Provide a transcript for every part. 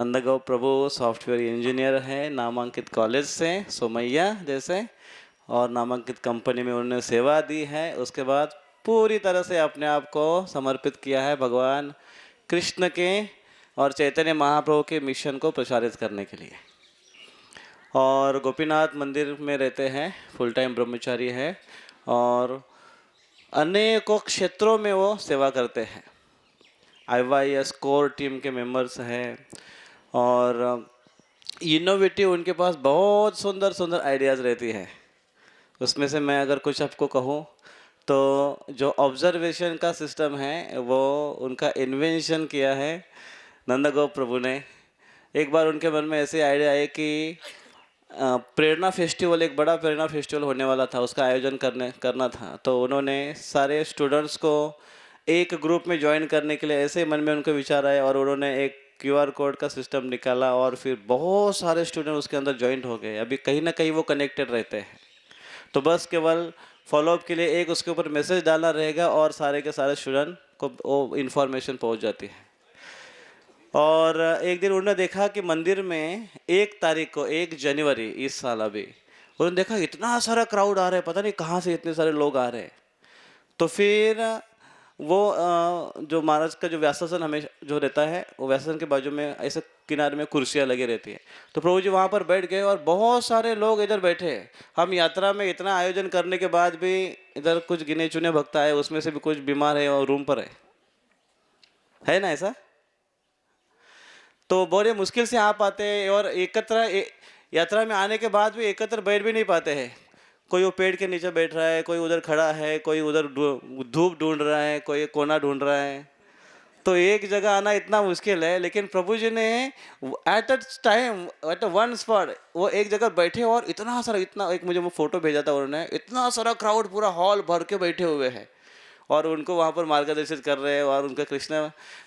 नंदगांव प्रभु software engineer है, नामांकित college से सोमैया जैसे, और नामांकित कंपनी में उन्होंने सेवा दी है। उसके बाद पूरी तरह से अपने आप को समर्पित किया है भगवान कृष्ण के और चैतन्य महाप्रभु के मिशन को प्रसारित करने के लिए। और गोपीनाथ मंदिर में रहते हैं, फुल टाइम ब्रह्मचारी है और अनेकों क्षेत्रों में वो सेवा करते हैं। IYS कोर टीम के मेंबर्स हैं और इनोवेटिव उनके पास बहुत सुंदर सुंदर आइडियाज़ रहती है। उसमें से मैं अगर कुछ आपको कहूँ तो जो ऑब्जर्वेशन का सिस्टम है वो उनका इन्वेंशन किया है नंदगोप प्रभु ने। एक बार उनके मन में ऐसे आइडिया आए कि प्रेरणा फेस्टिवल, एक बड़ा प्रेरणा फेस्टिवल होने वाला था, उसका आयोजन करना था। तो उन्होंने सारे स्टूडेंट्स को एक ग्रुप में ज्वाइन करने के लिए ऐसे मन में उनको विचार आए और उन्होंने एक QR कोड का सिस्टम निकाला और फिर बहुत सारे स्टूडेंट उसके अंदर ज्वाइंट हो गए। अभी कहीं ना कहीं वो कनेक्टेड रहते हैं, तो बस केवल फॉलोअप के लिए एक उसके ऊपर मैसेज डालना रहेगा और सारे के सारे स्टूडेंट को वो इन्फॉर्मेशन पहुंच जाती है। और एक दिन उन्होंने देखा कि मंदिर में 1 तारीख को 1 जनवरी इस साल अभी उन्होंने देखा इतना सारा क्राउड आ रहा है, पता नहीं कहाँ से इतने सारे लोग आ रहे हैं। तो फिर वो जो महाराज का जो व्यासासन हमेशा जो रहता है, वो व्यासासन के बाजू में ऐसे किनारे में कुर्सियाँ लगी रहती है। तो प्रभु जी वहाँ पर बैठ गए और बहुत सारे लोग इधर बैठे। हम यात्रा में इतना आयोजन करने के बाद भी इधर कुछ गिने चुने भक्त आए, उसमें से भी कुछ बीमार है और रूम पर है ना ऐसा। तो बड़े मुश्किल से आ पाते हैं और यात्रा में आने के बाद भी एकत्र बैठ भी नहीं पाते हैं। कोई वो पेड़ के नीचे बैठ रहा है, कोई उधर खड़ा है, कोई उधर धूप ढूंढ रहा है, कोई कोना ढूंढ रहा है। तो एक जगह आना इतना मुश्किल है, लेकिन प्रभु जी ने at a time at a one spot वो एक जगह बैठे और इतना सारा, इतना, एक मुझे वो फोटो भेजा था उन्होंने, इतना सारा क्राउड पूरा हॉल भर के बैठे हुए हैं और उनको वहाँ पर मार्गदर्शित कर रहे हैं और उनका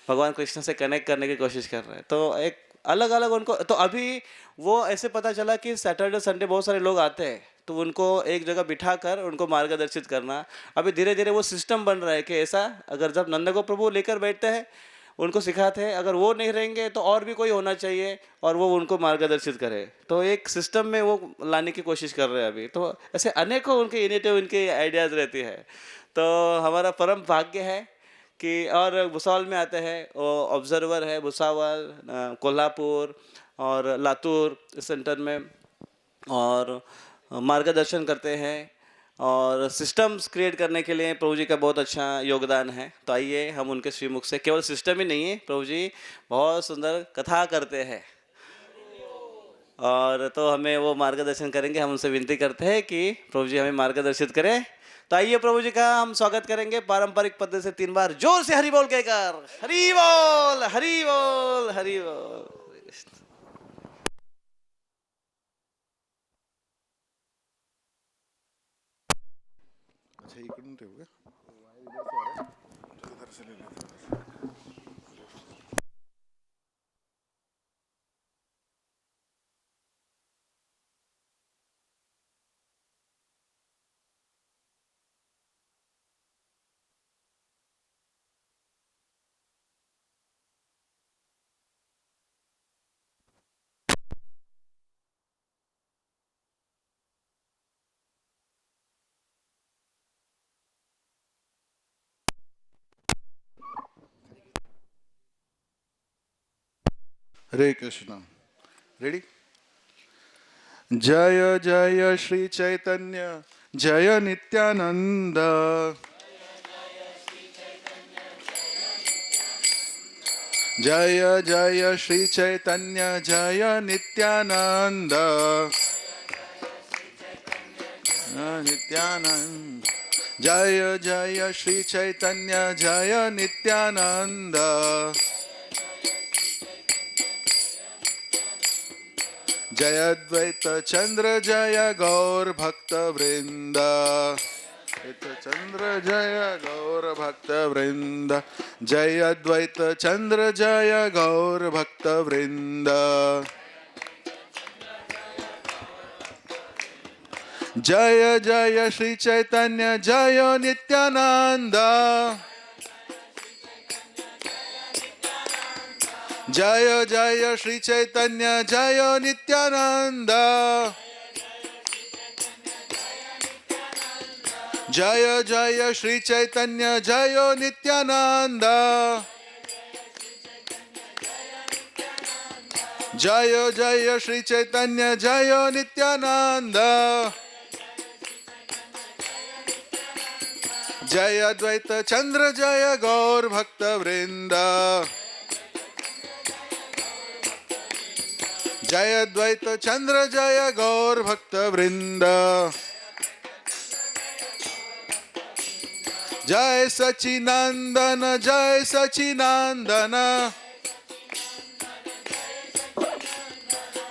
भगवान कृष्ण से कनेक्ट करने की कोशिश कर रहे हैं। तो एक अलग अलग उनको, तो अभी वो ऐसे पता चला कि सैटरडे संडे बहुत सारे लोग आते हैं, तो उनको एक जगह बिठा कर उनको मार्गदर्शित करना। अभी धीरे धीरे वो सिस्टम बन रहा है कि ऐसा अगर जब नंदगोप प्रभु लेकर बैठते हैं उनको सिखाते हैं, अगर वो नहीं रहेंगे तो और भी कोई होना चाहिए और वो उनको मार्गदर्शित करे। तो एक सिस्टम में वो लाने की कोशिश कर रहे हैं अभी। तो ऐसे अनेकों उनके इनिटिव, उनके आइडियाज़ रहती है। तो हमारा परम भाग्य है कि, और भुसावल में आते हैं, वो ऑब्जर्वर है भुसावल, कोल्हापुर और लातूर सेंटर में, और मार्गदर्शन करते हैं और सिस्टम्स क्रिएट करने के लिए प्रभु जी का बहुत अच्छा योगदान है। तो आइए हम उनके श्रीमुख से, केवल सिस्टम ही नहीं है, प्रभु जी बहुत सुंदर कथा करते हैं और तो हमें वो मार्गदर्शन करेंगे। हम उनसे विनती करते हैं कि प्रभु जी हमें मार्गदर्शित करें। तो आइए प्रभु जी का हम स्वागत करेंगे पारंपरिक पद्धति से 3 बार जोर से हरि बोल कहकर। हरि बोल, हरि बोल, हरि बोल। अच्छा इकडून ठेवू का? इधर से ले लेते हैं। हरे कृष्णा। रेडी? जय जय श्री चैतन्य जय नित्यानंद, जय जय श्री चैतन्य जय नित्यानंद, नित्यानंद। जय जय श्री चैतन्य जय नित्यानंद, जय अद्वैत चंद्र जय गौर भक्त वृंद, चंद्र जय गौर भक्त वृंद, जय अद्वैत चंद्र जय गौर भक्त वृंद, जय जय श्री चैतन्य जय नित्यानंद, जय जय श्री चैतन्य जय नित्यानंद, जय जय श्री चैतन्य जय नित्यानंद, जय जय श्री चैतन्य जय नित्यानंद, जय अद्वैत चंद्र जय गौर भक्त वृंद, जय अद्वैत चंद्र जय गौर भक्त वृंद, जय सचिनंदन जय सचिनंदन,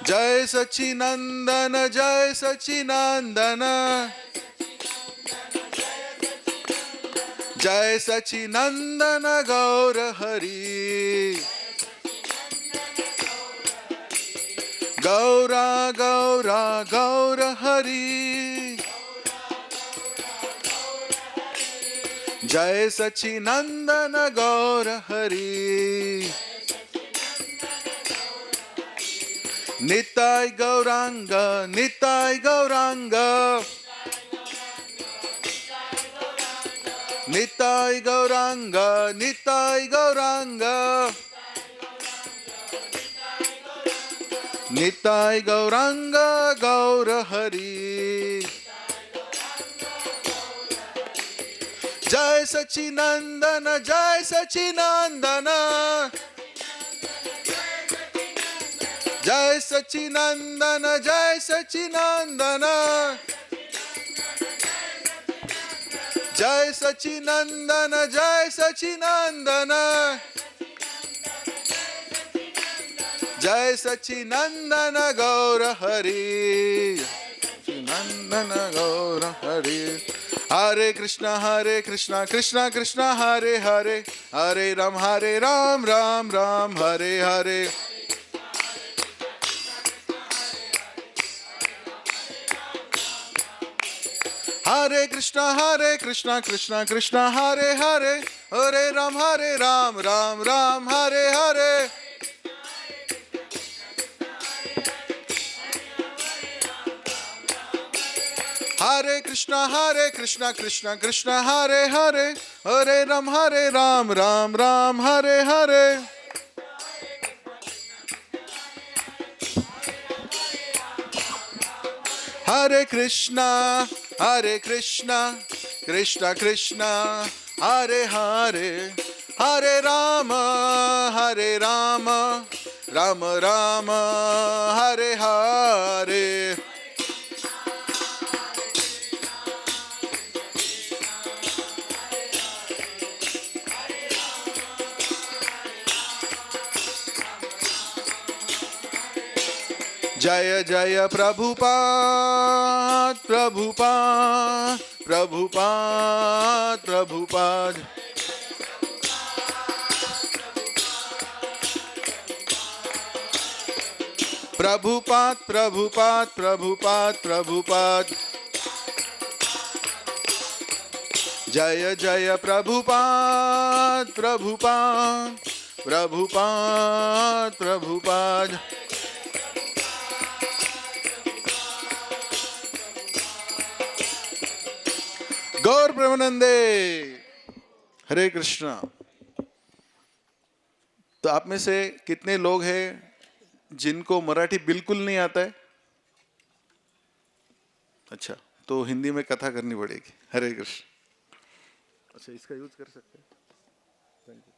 जय सचिनंदन जय सचिनंदन, जय सचिनंदन गौर हरि, गौरा गौरा गौर हरि, जय सचिनंदन गौर हरि, निताय गौरांग निताय गौरांग, निताय गौरांग निताय गौरांग, निताय गौरांग गौर हरि, जय सचिनंदन जय सचिनंदन, जय सचिनंदन जय सचिनंदन, जय सचिनंदन जय सचिनंदन, जय सचिनंदन गौर हरि, सचिनंदन गौर हरि, हरे कृष्णा कृष्णा कृष्णा हरे हरे, हरे राम राम राम हरे हरे, हरे कृष्णा कृष्णा कृष्णा हरे हरे, हरे राम राम राम हरे हरे, हरे कृष्णा कृष्णा कृष्णा हरे हरे, हरे राम राम राम हरे हरे, हरे कृष्णा कृष्णा कृष्णा हरे हरे, हरे राम राम राम हरे हरे, जय जय प्रभुपाद प्रभुपाद प्रभुपाद प्रभुपाद, प्रभुपाद प्रभुपाद प्रभुपाद प्रभुपाद, जय जय प्रभुपाद प्रभुपाद प्रभुपाद प्रभुपाद, गौर प्रेमानंदे। हरे कृष्णा। तो आप में से कितने लोग हैं जिनको मराठी बिल्कुल नहीं आता है? अच्छा, तो हिंदी में कथा करनी पड़ेगी। हरे कृष्ण। अच्छा, इसका यूज कर सकते हैं। Thank you.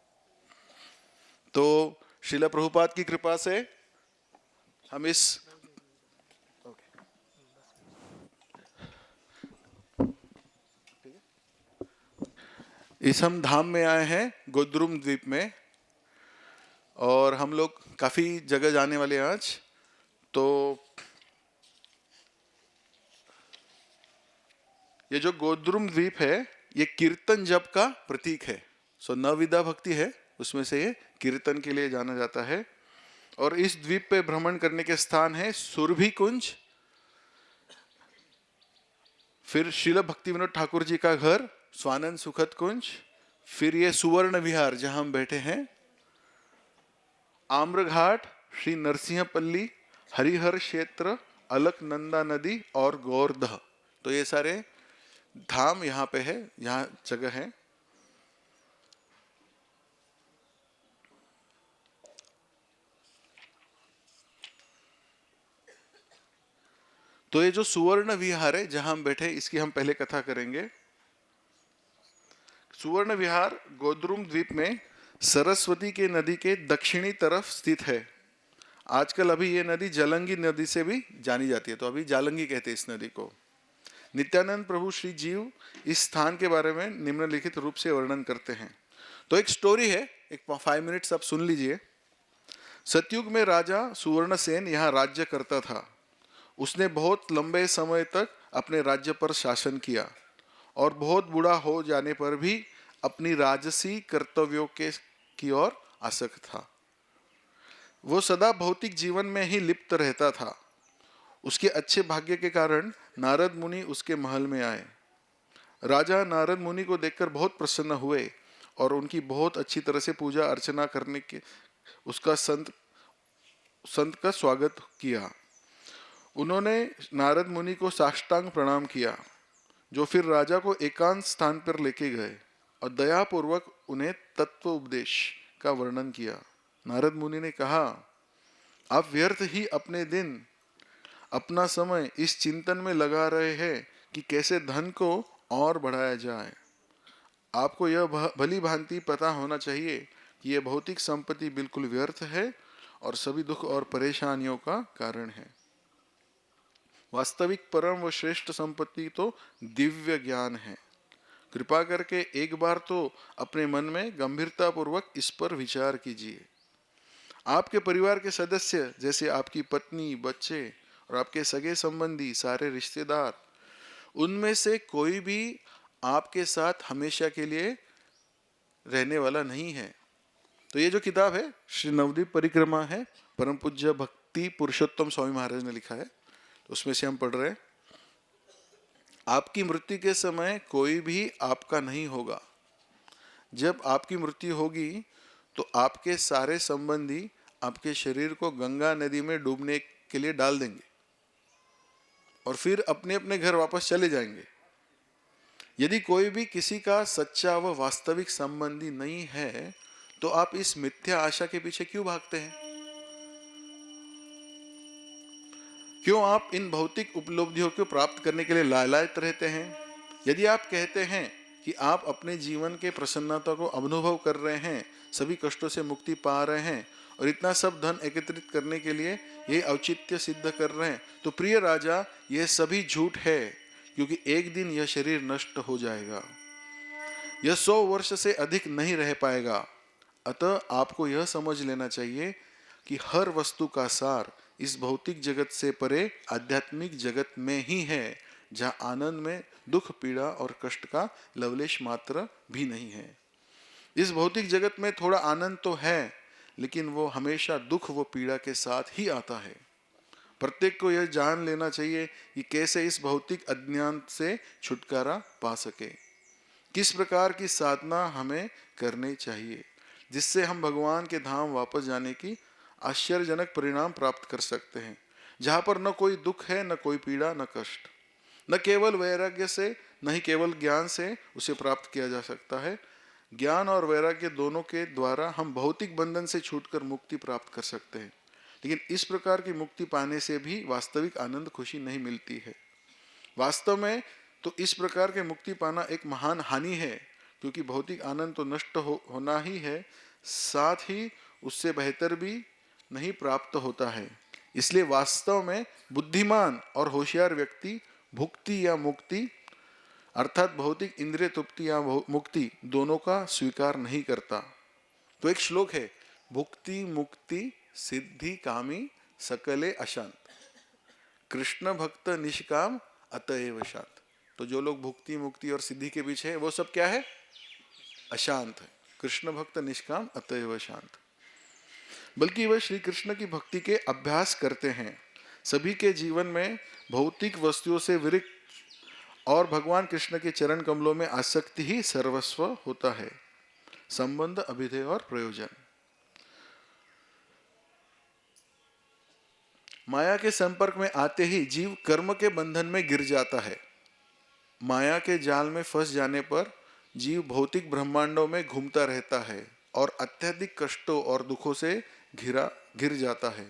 तो श्रील प्रभुपाद की कृपा से हम इस हम धाम में आए हैं, गोद्रुम द्वीप में, और हम लोग काफी जगह जाने वाले हैं आज। तो ये जो गोद्रुम द्वीप है, ये कीर्तन जप का प्रतीक है। सो नवविधा भक्ति है, उसमें से ये कीर्तन के लिए जाना जाता है। और इस द्वीप पे भ्रमण करने के स्थान है सुरभि कुंज, फिर श्रील भक्ति विनोद ठाकुर जी का घर स्वानंद सुखद कुंज, फिर ये सुवर्ण विहार जहां हम बैठे हैं, आम्रघाट, श्री नरसिंहपल्ली, हरिहर क्षेत्र, अलकनंदा नदी और गोवर्धन। तो ये सारे धाम यहाँ पे है, यहाँ जगह है। तो ये जो सुवर्ण विहार है जहां हम बैठे, इसकी हम पहले कथा करेंगे। सुवर्ण विहार गोद्रुम द्वीप में सरस्वती के नदी के दक्षिणी तरफ स्थित है। आजकल अभी ये नदी जालंगी नदी से भी जानी जाती है, तो अभी जालंगी कहते हैं इस नदी को। नित्यानंद प्रभु श्री जीव इस स्थान के बारे में निम्नलिखित रूप से वर्णन करते हैं। तो एक स्टोरी है, एक 5 मिनट्स आप सुन लीजिए। सतयुग में राजा सुवर्णसेन यहाँ राज्य करता था। उसने बहुत लंबे समय तक अपने राज्य पर शासन किया और बहुत बूढ़ा हो जाने पर भी अपनी राजसी कर्तव्यों के की ओर आसक्त था। वो सदा भौतिक जीवन में ही लिप्त रहता था। उसके अच्छे भाग्य के कारण नारद मुनि उसके महल में आए। राजा नारद मुनि को देखकर बहुत प्रसन्न हुए और उनकी बहुत अच्छी तरह से पूजा अर्चना करने के उसका संत का स्वागत किया। उन्होंने नारद मुनि को साष्टांग प्रणाम किया, जो फिर राजा को एकांत स्थान पर लेके गए और दयापूर्वक उन्हें तत्व उपदेश का वर्णन किया। नारद मुनि ने कहा, आप व्यर्थ ही अपने दिन अपना समय इस चिंतन में लगा रहे हैं कि कैसे धन को और बढ़ाया जाए। आपको यह भली भांति पता होना चाहिए कि यह भौतिक संपत्ति बिल्कुल व्यर्थ है और सभी दुख और परेशानियों का कारण है। वास्तविक परम व श्रेष्ठ संपत्ति तो दिव्य ज्ञान है। कृपा करके एक बार तो अपने मन में गंभीरता पूर्वक इस पर विचार कीजिए। आपके परिवार के सदस्य जैसे आपकी पत्नी, बच्चे और आपके सगे संबंधी, सारे रिश्तेदार, उनमें से कोई भी आपके साथ हमेशा के लिए रहने वाला नहीं है। तो ये जो किताब है श्री नवद्वीप परिक्रमा है, परम पूज्य भक्ति पुरुषोत्तम स्वामी महाराज ने लिखा है, तो उसमें से हम पढ़ रहे हैं। आपकी मृत्यु के समय कोई भी आपका नहीं होगा। जब आपकी मृत्यु होगी तो आपके सारे संबंधी आपके शरीर को गंगा नदी में डूबने के लिए डाल देंगे और फिर अपने अपने घर वापस चले जाएंगे। यदि कोई भी किसी का सच्चा व वास्तविक संबंधी नहीं है तो आप इस मिथ्या आशा के पीछे क्यों भागते हैं? क्यों आप इन भौतिक उपलब्धियों को प्राप्त करने के लिए लालायित रहते हैं? यदि आप कहते हैं कि आप अपने जीवन के प्रसन्नता को अनुभव कर रहे हैं, सभी कष्टों से मुक्ति पा रहे हैं और इतना सब धन एकत्रित करने के लिए ये औचित्य सिद्ध कर रहे हैं, तो प्रिय राजा, यह सभी झूठ है, क्योंकि एक दिन यह शरीर नष्ट हो जाएगा। यह 100 वर्ष से अधिक नहीं रह पाएगा। अतः आपको यह समझ लेना चाहिए कि हर वस्तु का सार इस भौतिक जगत से परे आध्यात्मिक जगत में ही है, जहाँ आनंद में दुख, पीड़ा और कष्ट का लवलेश मात्र भी नहीं है। इस भौतिक जगत में थोड़ा आनंद तो है, लेकिन वो हमेशा दुख व पीड़ा के साथ ही आता है। प्रत्येक को यह जान लेना चाहिए कि कैसे इस भौतिक अज्ञान से छुटकारा पा सके, किस प्रकार की साधना हमें करनी चाहिए जिससे हम भगवान के धाम वापस जाने की आश्चर्यजनक परिणाम प्राप्त कर सकते हैं, जहाँ पर न कोई दुख है, न कोई पीड़ा, न कष्ट। न केवल वैराग्य से, न ही केवल ज्ञान से उसे प्राप्त किया जा सकता है। ज्ञान और वैराग्य दोनों के द्वारा हम भौतिक बंधन से छूटकर मुक्ति प्राप्त कर सकते हैं, लेकिन इस प्रकार की मुक्ति पाने से भी वास्तविक आनंद, खुशी नहीं मिलती है। वास्तव में तो इस प्रकार के मुक्ति पाना एक महान हानि है, क्योंकि भौतिक आनंद तो नष्ट होना ही है, साथ ही उससे बेहतर भी नहीं प्राप्त होता है। इसलिए वास्तव में बुद्धिमान और होशियार व्यक्ति भुक्ति या मुक्ति अर्थात भौतिक इंद्रिय तृप्ति या मुक्ति दोनों का स्वीकार नहीं करता। तो एक श्लोक है, भुक्ति मुक्ति सिद्धि कामी सकले अशांत, कृष्ण भक्त निष्काम अतएव शांत। तो जो लोग भुक्ति मुक्ति और सिद्धि के पीछे है वो सब क्या है? अशांत है। कृष्ण भक्त निष्काम अतएव शांत। बल्कि वह श्री कृष्ण की भक्ति के अभ्यास करते हैं। सभी के जीवन में भौतिक वस्तुओं से विरक्त और भगवान कृष्ण के चरण कमलों में आसक्ति ही सर्वस्व होता है। संबंध, अभिधेय और प्रयोजन। माया के संपर्क में आते ही जीव कर्म के बंधन में गिर जाता है। माया के जाल में फंस जाने पर जीव भौतिक ब्रह्मांडों में घूमता रहता है और अत्यधिक कष्टों और दुखों से घिर जाता है।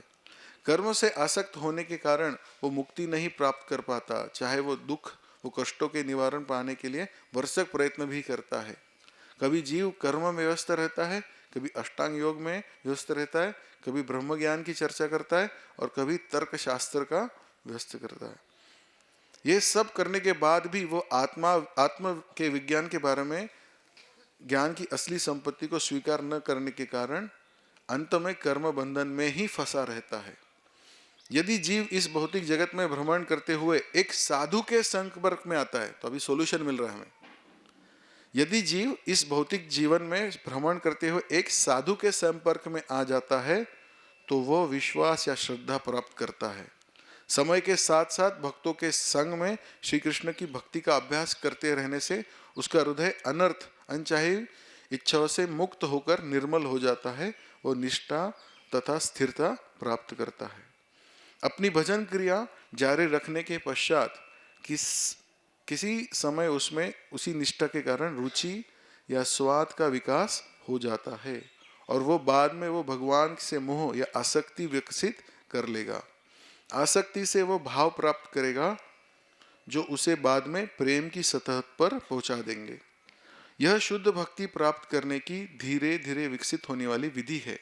कर्म से आसक्त होने के कारण वो मुक्ति नहीं प्राप्त कर पाता, चाहे वो दुख वो कष्टों के निवारण पाने के लिए भरसक प्रयत्न भी करता है। कभी जीव कर्म में व्यस्त रहता है, कभी अष्टांग योग में व्यस्त रहता है, कभी ब्रह्म ज्ञान की चर्चा करता है और कभी तर्क शास्त्र का व्यस्त करता है। ये सब करने के बाद भी वो आत्म के विज्ञान के बारे में ज्ञान की असली संपत्ति को स्वीकार न करने के कारण अंत में कर्म बंधन में ही फंसा रहता है। यदि जीव इस भौतिक जगत में भ्रमण करते हुए एक साधु के संपर्क में आता है, तो अभी सॉल्यूशन मिल रहा है हमें। यदि जीव इस भौतिक जीवन में भ्रमण करते हुए एक साधु के संपर्क में आ जाता है तो वह विश्वास या श्रद्धा प्राप्त करता है। समय के साथ साथ भक्तों के संग में श्री कृष्ण की भक्ति का अभ्यास करते रहने से उसका हृदय अनर्थ अनचाही इच्छाओं से मुक्त होकर निर्मल हो जाता है। वो निष्ठा तथा स्थिरता प्राप्त करता है। अपनी भजन क्रिया जारी रखने के पश्चात किसी समय उसमें उसी निष्ठा के कारण रुचि या स्वाद का विकास हो जाता है और वो बाद में वो भगवान से मोह या आसक्ति विकसित कर लेगा। आसक्ति से वो भाव प्राप्त करेगा जो उसे बाद में प्रेम की सतह पर पहुंचा देंगे। यह शुद्ध भक्ति प्राप्त करने की धीरे धीरे विकसित होने वाली विधि है।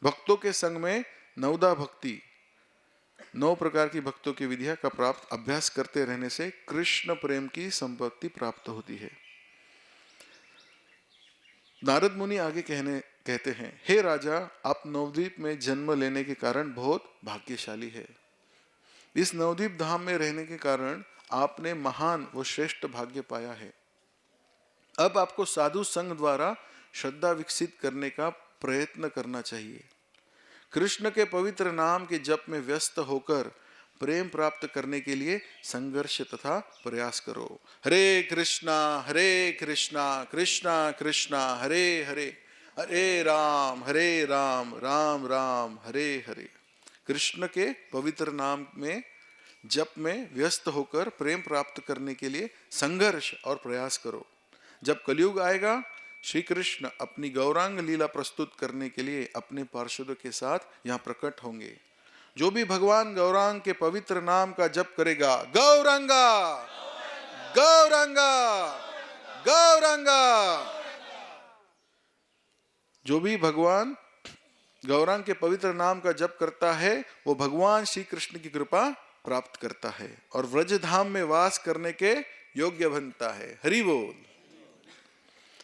भक्तों के संग में नवदा भक्ति 9 प्रकार की भक्तों की विधियां का प्राप्त अभ्यास करते रहने से कृष्ण प्रेम की संपत्ति प्राप्त होती है। नारद मुनि आगे कहते हैं, हे राजा, आप नवद्वीप में जन्म लेने के कारण बहुत भाग्यशाली है। इस नवद्वीप धाम में रहने के कारण आपने महान व श्रेष्ठ भाग्य पाया है। अब आपको साधु संघ द्वारा श्रद्धा विकसित करने का प्रयत्न करना चाहिए। कृष्ण के पवित्र नाम के जप में व्यस्त होकर प्रेम प्राप्त करने के लिए संघर्ष तथा प्रयास करो। हरे कृष्णा कृष्णा कृष्णा हरे हरे, हरे राम राम राम हरे हरे। कृष्ण के पवित्र नाम में जप में व्यस्त होकर प्रेम प्राप्त करने के लिए संघर्ष और प्रयास करो। जब कलयुग आएगा, श्री कृष्ण अपनी गौरांग लीला प्रस्तुत करने के लिए अपने पार्षदों के साथ यहाँ प्रकट होंगे। जो भी भगवान गौरांग के पवित्र नाम का जप करेगा, गौरंगा गौरंगा गौरंगा, जो भी भगवान गौरांग के पवित्र नाम का जप करता है वो भगवान श्री कृष्ण की कृपा प्राप्त करता है और व्रजधाम में वास करने के योग्य बनता है। हरि बोल।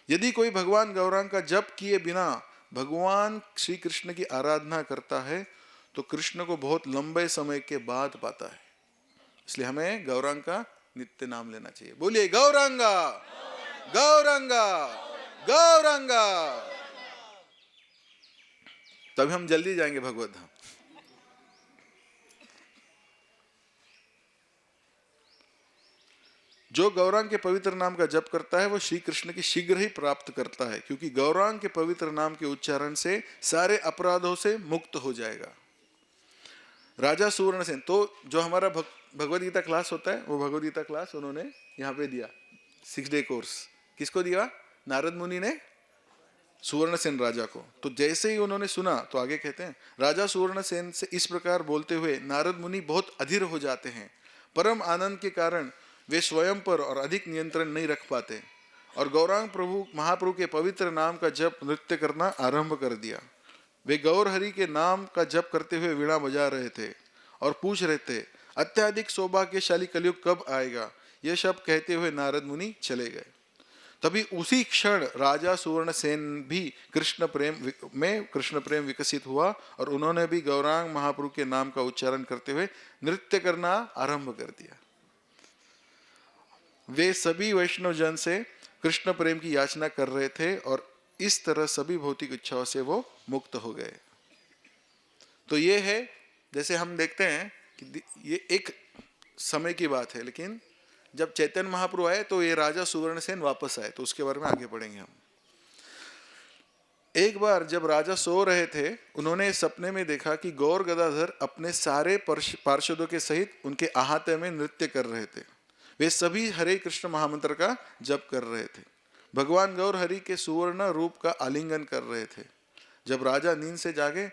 यदि कोई भगवान गौरांग का जप किए बिना भगवान श्री कृष्ण की आराधना करता है तो कृष्ण को बहुत लंबे समय के बाद पाता है। इसलिए हमें गौरांग का नित्य नाम लेना चाहिए। बोलिए गौरांगा गौरांगा गौरांगा, तभी हम जल्दी जाएंगे भगवत धाम। जो गौरांग के पवित्र नाम का जप करता है वो श्री कृष्ण की शीघ्र ही प्राप्त करता है, क्योंकि गौरांग के पवित्र नाम के उच्चारण से सारे अपराधों से मुक्त हो जाएगा। राजा सुवर्णसेन, तो जो हमारा भगवद गीता क्लास होता है वो भगवद गीता क्लास उन्होंने यहाँ पे दिया, 6 डे कोर्स। किसको दिया? नारद मुनि ने सुवर्णसेन राजा को। तो जैसे ही उन्होंने सुना तो आगे कहते हैं, राजा सुवर्णसेन से इस प्रकार बोलते हुए नारद मुनि बहुत अधीर हो जाते हैं। परम आनंद के कारण वे स्वयं पर और अधिक नियंत्रण नहीं रख पाते और गौरांग प्रभु महाप्रभु के पवित्र नाम का जप नृत्य करना आरंभ कर दिया। वे गौर हरि के नाम का जप करते हुए वीणा बजा रहे थे और पूछ रहे थे, अत्यधिक सौभाग्यशाली कलयुग कब आएगा? यह शब्द कहते हुए नारद मुनि चले गए। तभी उसी क्षण राजा सुवर्णसेन भी कृष्ण प्रेम विकसित हुआ और उन्होंने भी गौरांग महाप्रभु के नाम का उच्चारण करते हुए नृत्य करना आरंभ कर दिया। वे सभी वैष्णव जन से कृष्ण प्रेम की याचना कर रहे थे और इस तरह सभी भौतिक इच्छाओं से वो मुक्त हो गए। तो ये है, जैसे हम देखते हैं कि ये एक समय की बात है, लेकिन जब चैतन्य महाप्रभु आए तो ये राजा सुवर्णसेन वापस आए, तो उसके बारे में आगे पढ़ेंगे हम। एक बार जब राजा सो रहे थे, उन्होंने सपने में देखा कि गौर गदाधर अपने सारे पार्षदों के सहित उनके अहाते में नृत्य कर रहे थे। वे सभी हरे कृष्ण महामंत्र का जप कर रहे थे। भगवान गौर हरि के सुवर्ण रूप का आलिंगन कर रहे थे। जब राजा नींद से जागे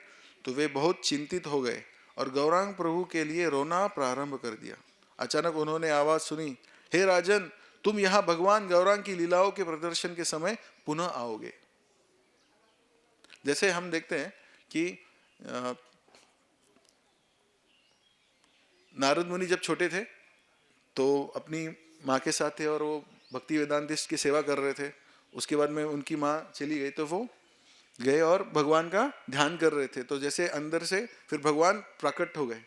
तो वे बहुत चिंतित हो गए और गौरांग प्रभु के लिए रोना प्रारंभ कर दिया। अचानक उन्होंने आवाज सुनी, हे राजन, तुम यहाँ भगवान गौरांग की लीलाओं के प्रदर्शन के समय पुनः आओगे। जैसे हम देखते हैं कि नारद मुनि जब छोटे थे तो अपनी माँ के साथ थे और वो भक्ति वेदांतिस्ट की सेवा कर रहे थे। उसके बाद में उनकी माँ चली गई तो वो गए और भगवान का ध्यान कर रहे थे। तो जैसे अंदर से फिर भगवान प्रकट हो गए।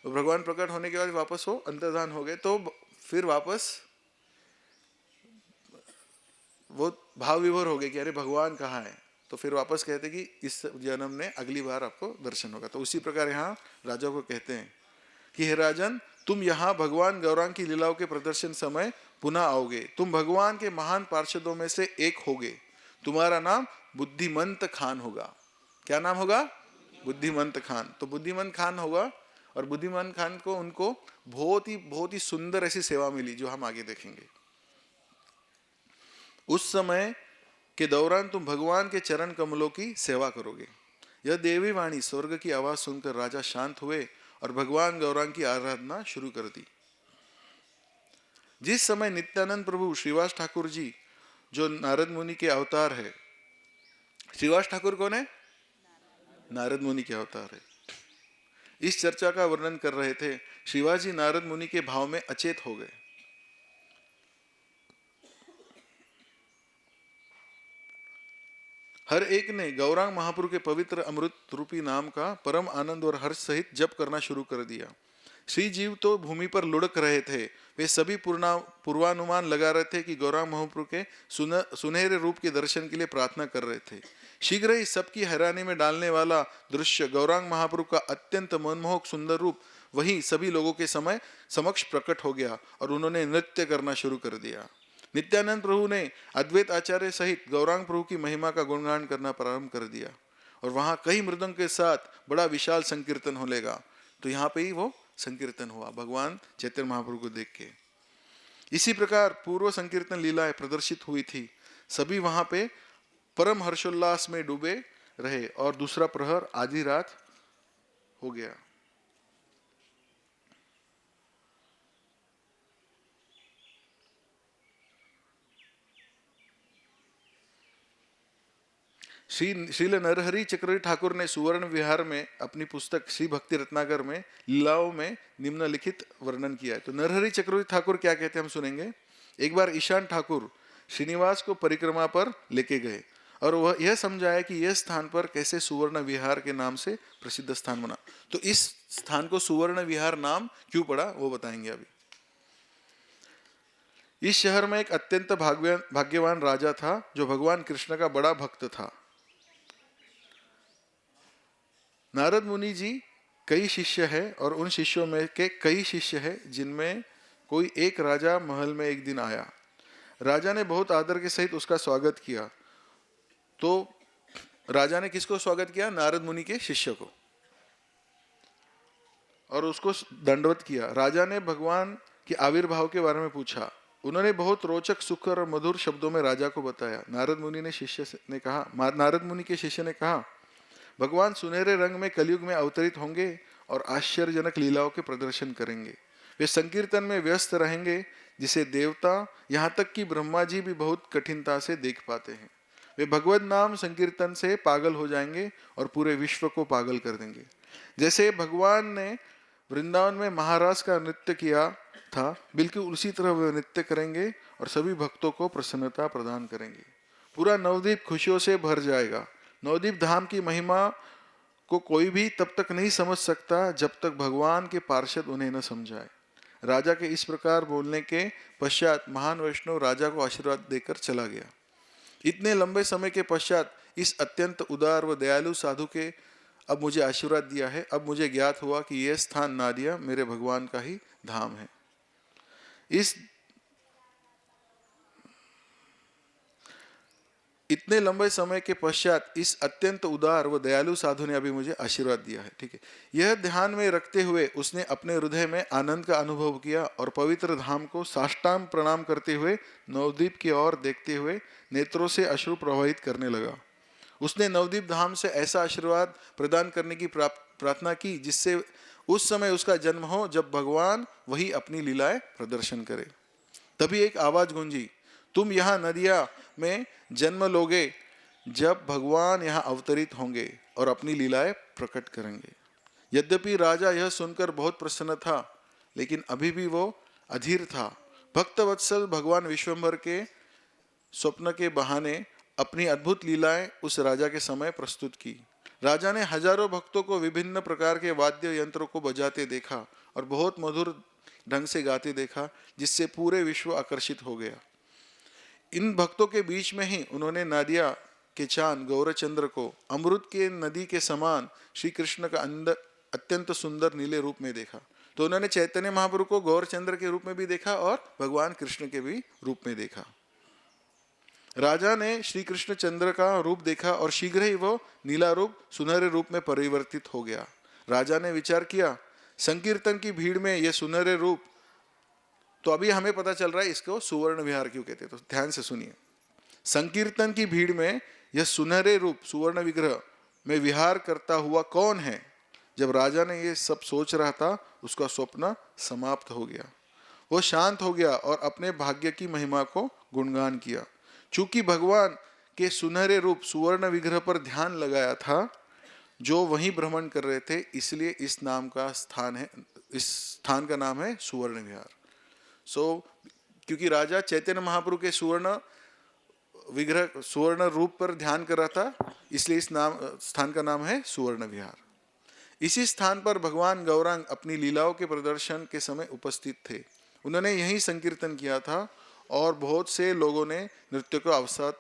तो भगवान प्रकट होने के बाद वापस वो अंतर्धान हो गए। तो फिर वापस वो भाव विभोर हो गए कि अरे भगवान कहाँ है। तो फिर वापस कहते कि इस जन्म में अगली बार आपको दर्शन होगा। तो उसी प्रकार यहाँ राजा को कहते हैं कि हे राजन, तुम यहाँ भगवान गौरांग की लीलाओं के प्रदर्शन समय पुनः आओगे। तुम भगवान के महान पार्षदों में से एक होगे। तुम्हारा नाम बुद्धिमंत खान होगा। क्या नाम होगा? बुद्धिमंत खान। तो बुद्धिमंत खान होगा और बुद्धिमंत खान को उनको बहुत ही सुंदर ऐसी सेवा मिली जो हम आगे देखेंगे। उस समय के दौरान तुम भगवान के चरण कमलों की सेवा करोगे। यह देवी वाणी स्वर्ग की आवाज सुनकर राजा शांत हुए और भगवान गौरांग की आराधना शुरू कर दी। जिस समय नित्यानंद प्रभु श्रीवास ठाकुर जी, जो नारद मुनि के अवतार है, श्रीवास ठाकुर कौन है? नारद मुनि के अवतार है, इस चर्चा का वर्णन कर रहे थे, शिवाजी नारद मुनि के भाव में अचेत हो गए। हर एक ने गौरांग महाप्रभु के पवित्र अमृत रूपी नाम का परम आनंद और हर्ष सहित जप करना शुरू कर दिया। श्री जीव तो भूमि पर लुढ़क रहे थे। वे सभी पूर्वानुमान लगा रहे थे कि गौरांग महाप्रभु के सुनहरे रूप के दर्शन के लिए प्रार्थना कर रहे थे। शीघ्र ही सबकी हैरानी में डालने वाला दृश्य गौरांग महाप्रभु का अत्यंत मनमोहक सुंदर रूप वही सभी लोगों के समक्ष प्रकट हो गया और उन्होंने नृत्य करना शुरू कर दिया। नित्यानंद प्रभु ने अद्वैत आचार्य सहित गौरांग प्रभु की महिमा का गुणगान करना प्रारंभ कर दिया और वहां कई मृदंग के साथ बड़ा विशाल संकीर्तन हो लेगा। तो यहाँ पे ही वो संकीर्तन हुआ भगवान चैतन्य महाप्रभु को देख के। इसी प्रकार पूर्व संकीर्तन लीलाएं प्रदर्शित हुई थी। सभी वहां पे परम हर्षोल्लास में डूबे रहे और दूसरा प्रहर आधी रात हो गया। श्रील नरहरि चक्रवर्ती ठाकुर ने सुवर्ण विहार में अपनी पुस्तक श्री भक्ति रत्नाकर में लीलाओं में निम्नलिखित वर्णन किया है। तो नरहरि चक्रवर्ती ठाकुर क्या कहते हैं हम सुनेंगे। एक बार ईशान ठाकुर श्रीनिवास को परिक्रमा पर लेके गए और वह यह समझाया कि यह स्थान पर कैसे सुवर्ण विहार के नाम से प्रसिद्ध स्थान बना। तो इस स्थान को सुवर्ण विहार नाम क्यों पड़ा वो बताएंगे अभी। इस शहर में एक अत्यंत भाग्यवान राजा था जो भगवान कृष्ण का बड़ा भक्त था। नारद मुनि जी कई शिष्य हैं और उन शिष्यों में के कई शिष्य हैं जिनमें कोई एक राजा महल में एक दिन आया। राजा ने बहुत आदर के सहित उसका स्वागत किया। तो राजा ने किसको स्वागत किया? नारद मुनि के शिष्य को, और उसको दंडवत किया। राजा ने भगवान के आविर्भाव के बारे में पूछा। उन्होंने बहुत रोचक सुखकर और मधुर शब्दों में राजा को बताया। नारद मुनि के शिष्य ने कहा, भगवान सुनहरे रंग में कलयुग में अवतरित होंगे और आश्चर्यजनक लीलाओं के प्रदर्शन करेंगे। वे संकीर्तन में व्यस्त रहेंगे जिसे देवता यहाँ तक कि ब्रह्मा जी भी बहुत कठिनता से देख पाते हैं। वे भगवत नाम संकीर्तन से पागल हो जाएंगे और पूरे विश्व को पागल कर देंगे। जैसे भगवान ने वृंदावन में महाराज का नृत्य किया था, बिल्कुल उसी तरह वे नृत्य करेंगे और सभी भक्तों को प्रसन्नता प्रदान करेंगे। पूरा नवद्वीप खुशियों से भर जाएगा। नवद्वीप धाम की महिमा को कोई भी तब तक नहीं समझ सकता जब तक भगवान के पार्षद उन्हें न समझाए। राजा के इस प्रकार बोलने के पश्चात महान वैष्णव राजा को आशीर्वाद देकर चला गया। इतने लंबे समय के पश्चात इस अत्यंत उदार व दयालु साधु के अब मुझे आशीर्वाद दिया है। अब मुझे ज्ञात हुआ कि यह स्थान नादिया मेरे भगवान का ही धाम है। इस इतने लंबे समय के पश्चात इस अत्यंत उदार व दयालु साधु ने अभी मुझे आशीर्वाद दिया है। ठीक है, यह ध्यान में रखते हुए उसने अपने हृदय में आनंद का अनुभव किया और पवित्र धाम को साष्टांग प्रणाम करते हुए नवद्वीप की ओर देखते हुए नेत्रों से अश्रु प्रवाहित करने लगा। उसने नवद्वीप धाम से ऐसा आशीर्वाद प्रदान करने की प्रार्थना की जिससे उस समय उसका जन्म हो जब भगवान वही अपनी लीलाएं प्रदर्शन करे। तभी एक आवाज गूंजी, तुम यहाँ नदिया में जन्म लोगे जब भगवान यहाँ अवतरित होंगे और अपनी लीलाएं प्रकट करेंगे। यद्यपि राजा यह सुनकर बहुत प्रसन्न था, लेकिन अभी भी वो अधीर था। भक्तवत्सल भगवान विश्वम्भर के स्वप्न के बहाने अपनी अद्भुत लीलाएं उस राजा के समय प्रस्तुत की। राजा ने हजारों भक्तों को विभिन्न प्रकार के वाद्य यंत्रों को बजाते देखा और बहुत मधुर ढंग से गाते देखा, जिससे पूरे विश्व आकर्षित हो गया। इन भक्तों के बीच में ही उन्होंने नादिया के चांद गौरचंद्र को अमृत के नदी के समान श्री कृष्ण का अंदर अत्यंत सुंदर नीले रूप में देखा। तो उन्होंने चैतन्य महाप्रभु को गौरचंद्र के रूप में भी देखा और भगवान कृष्ण के भी रूप में देखा। राजा ने श्री कृष्ण चंद्र का रूप देखा और शीघ्र ही वो नीला रूप सुनहरे रूप में परिवर्तित हो गया। राजा ने विचार किया, संकीर्तन की भीड़ में यह सुनहरे रूप, तो अभी हमें पता चल रहा है इसको सुवर्ण विहार क्यों कहते हैं। तो ध्यान से सुनिए, संकीर्तन की भीड़ में यह सुनहरे रूप सुवर्ण विग्रह में विहार करता हुआ कौन है। जब राजा ने ये सब सोच रहा था, उसका स्वप्न समाप्त हो गया। वो शांत हो गया और अपने भाग्य की महिमा को गुणगान किया। चूंकि भगवान के सुनहरे रूप सुवर्ण विग्रह पर ध्यान लगाया था जो वहीं भ्रमण कर रहे थे, इसलिए इस स्थान का नाम है सुवर्ण विहार। क्योंकि राजा चैतन्य महाप्रभु के सुवर्ण विग्रह सुवर्ण रूप पर ध्यान कर रहा था, इसलिए इस स्थान का नाम है सुवर्ण विहार। इसी स्थान पर भगवान गौरांग अपनी लीलाओं के प्रदर्शन के समय उपस्थित थे। उन्होंने यही संकीर्तन किया था और बहुत से लोगों ने नृत्य को अवसर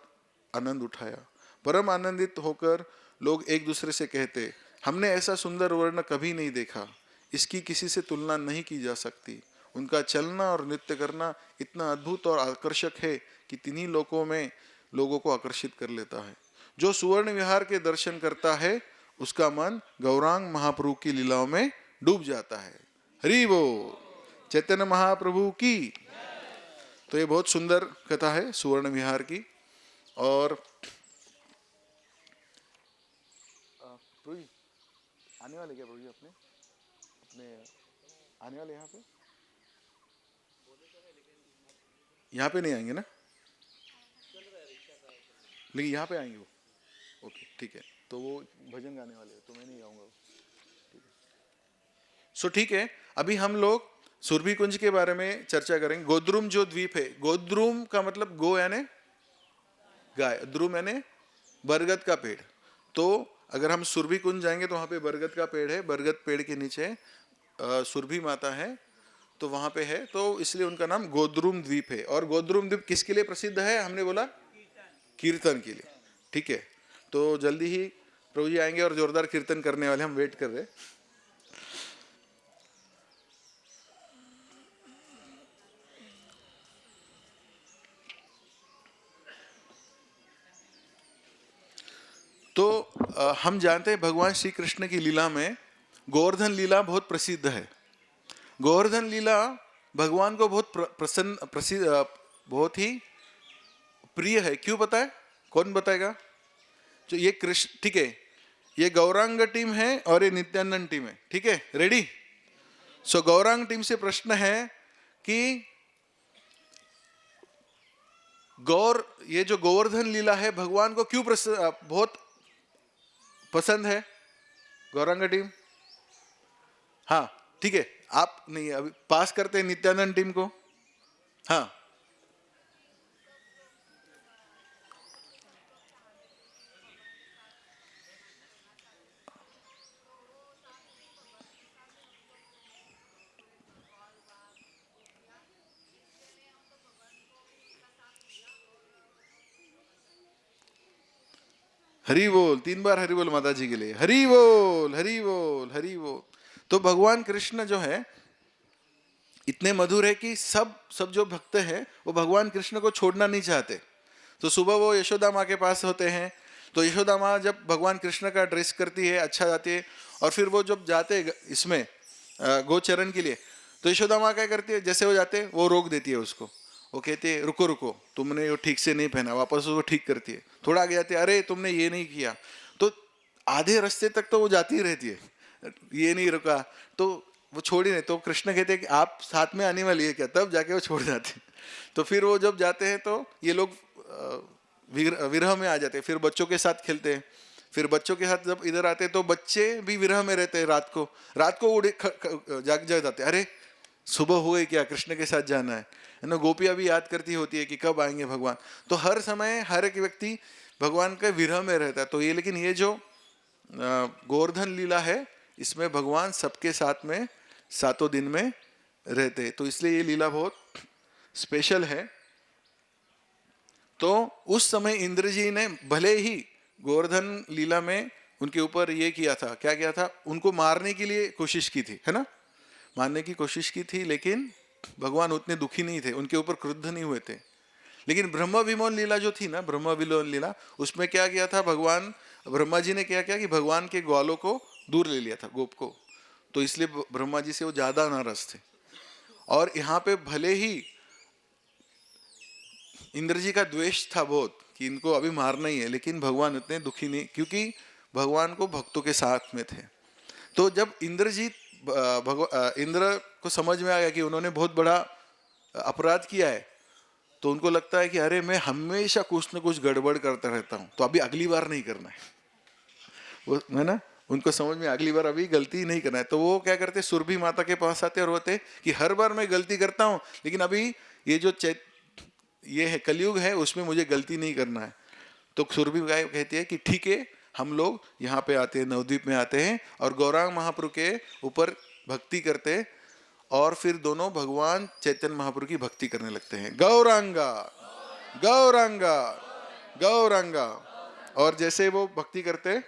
आनंद उठाया। परम आनंदित होकर लोग एक दूसरे से कहते, हमने ऐसा सुंदर वर्ण कभी नहीं देखा, इसकी किसी से तुलना नहीं की जा सकती। उनका चलना और नृत्य करना इतना अद्भुत और आकर्षक है कि तिन्हीं लोगों को आकर्षित कर लेता है। जो सुवर्ण विहार के दर्शन करता है उसका मन गौरांग महाप्रभु की लीलाओं में डूब जाता है। हरि बोल, चैतन्य महाप्रभु की। तो ये बहुत सुंदर कथा है सुवर्ण विहार की। और आने वाले क्या प्रभु जी अपने आने वाले यहाँ पे नहीं आएंगे ना, लेकिन यहाँ पे आएंगे वो। ओके ठीक है, तो वो भजन गाने वाले हैं, तो मैं नहीं गाऊंगा। ठीक है, ठीक है, अभी हम लोग सुरभि कुंज के बारे में चर्चा करेंगे। गोद्रुम जो द्वीप है, गोद्रुम का मतलब गो यानी गाय, द्रुम यानी बरगद का पेड़। तो अगर हम सुरभि कुंज जाएंगे तो वहां पे बरगद का पेड़ है, बरगद पेड़ के नीचे सुरभि माता है, तो वहां पे है, तो इसलिए उनका नाम गोद्रुम द्वीप है। और गोद्रुम द्वीप किसके लिए प्रसिद्ध है, हमने बोला कीर्तन के लिए। ठीक है, तो जल्दी ही प्रभु जी आएंगे और जोरदार कीर्तन करने वाले, हम वेट कर रहे हैं। तो हम जानते हैं भगवान श्री कृष्ण की लीला में गोवर्धन लीला बहुत प्रसिद्ध है। गोवर्धन लीला भगवान को बहुत बहुत ही प्रिय है। क्यों पता है, कौन बताएगा? जो ये कृष्ण, ठीक है, ये गौरांग टीम है और ये नित्यानंद टीम है। ठीक है, रेडी? सो गौरांग टीम से प्रश्न है कि ये जो गोवर्धन लीला है भगवान को क्यों बहुत पसंद है? गौरांग टीम, हाँ ठीक है, आप नहीं, अभी पास करते हैं नित्यानंद टीम को। हाँ, हरि बोल, 3 बार हरि बोल माता जी के लिए। हरि बोल, हरि बोल, हरि बोल। तो भगवान कृष्ण जो है इतने मधुर है कि सब जो भक्त हैं वो भगवान कृष्ण को छोड़ना नहीं चाहते। तो सुबह वो यशोदा माँ के पास होते हैं, तो यशोदा माँ जब भगवान कृष्ण का ड्रेस करती है, अच्छा जाती है, और फिर वो जब जाते इसमें गोचरण के लिए, तो यशोदा माँ क्या करती है, जैसे वो जाते वो रोक देती है उसको, वो कहती है रुको रुको, तुमने वो ठीक से नहीं पहना, वापस उसको ठीक करती है। थोड़ा आगे जाती है, अरे तुमने ये नहीं किया, तो आधे रास्ते तक तो वो जाती रहती है, ये नहीं रुका तो वो छोड़ ही नहीं। तो कृष्ण कहते हैं कि आप साथ में आने वाली है क्या, तब जाके वो छोड़ जाते हैं। तो फिर वो जब जाते हैं तो ये लोग विरह में आ जाते हैं, फिर बच्चों के साथ खेलते हैं, फिर बच्चों के साथ जब इधर आते हैं तो बच्चे भी विरह में रहते हैं, रात को उड़े जाग जाते हैं, अरे सुबह हुए क्या, कृष्ण के साथ जाना है ना। गोपियां भी याद करती होती है कि कब आएंगे भगवान। तो हर समय हर एक व्यक्ति भगवान के विरह में रहता है। तो ये, लेकिन ये जो गोवर्धन लीला है, इसमें भगवान सबके साथ में सातों दिन में रहते हैं, तो इसलिए ये लीला बहुत स्पेशल है। तो उस समय इंद्र जी ने भले ही गोवर्धन लीला में उनके ऊपर ये किया था, क्या किया था, उनको मारने के लिए कोशिश की थी, है ना, मारने की कोशिश की थी, लेकिन भगवान उतने दुखी नहीं थे, उनके ऊपर क्रुद्ध नहीं हुए थे। लेकिन ब्रह्म विमोचन लीला जो थी ना, ब्रह्म विमोचन लीला, उसमें क्या किया था, भगवान ब्रह्मा जी ने क्या किया कि भगवान के ग्वालों को दूर ले लिया था, गोप को, तो इसलिए ब्रह्मा जी से वो ज्यादा नाराज थे। और यहाँ पे भले ही इंद्र जी का द्वेष था बहुत कि इनको अभी मारना ही है, लेकिन भगवान इतने दुखी नहीं, क्योंकि भगवान को भक्तों के साथ में थे। तो जब इंद्र को समझ में आ गया कि उन्होंने बहुत बड़ा अपराध किया है, तो उनको लगता है कि अरे मैं हमेशा कुछ न कुछ गड़बड़ करता रहता हूँ, तो अभी अगली बार नहीं करना है, वो है ना, उनको समझ में अगली बार अभी गलती नहीं करना है। तो वो क्या करते, सुरभि माता के पास आते और रोते कि हर बार मैं गलती करता हूँ, लेकिन अभी ये जो ये है कलयुग है, उसमें मुझे गलती नहीं करना है। तो सुरभि गाय कहती है कि ठीक है, हम लोग यहाँ पे आते हैं, नवद्वीप में आते हैं और गौरांग महाप्रभु के ऊपर भक्ति करते, और फिर दोनों भगवान चैतन्य महाप्रभु की भक्ति करने लगते हैं, गौरांगा गौरांगा गौरांगा। और जैसे वो भक्ति करते,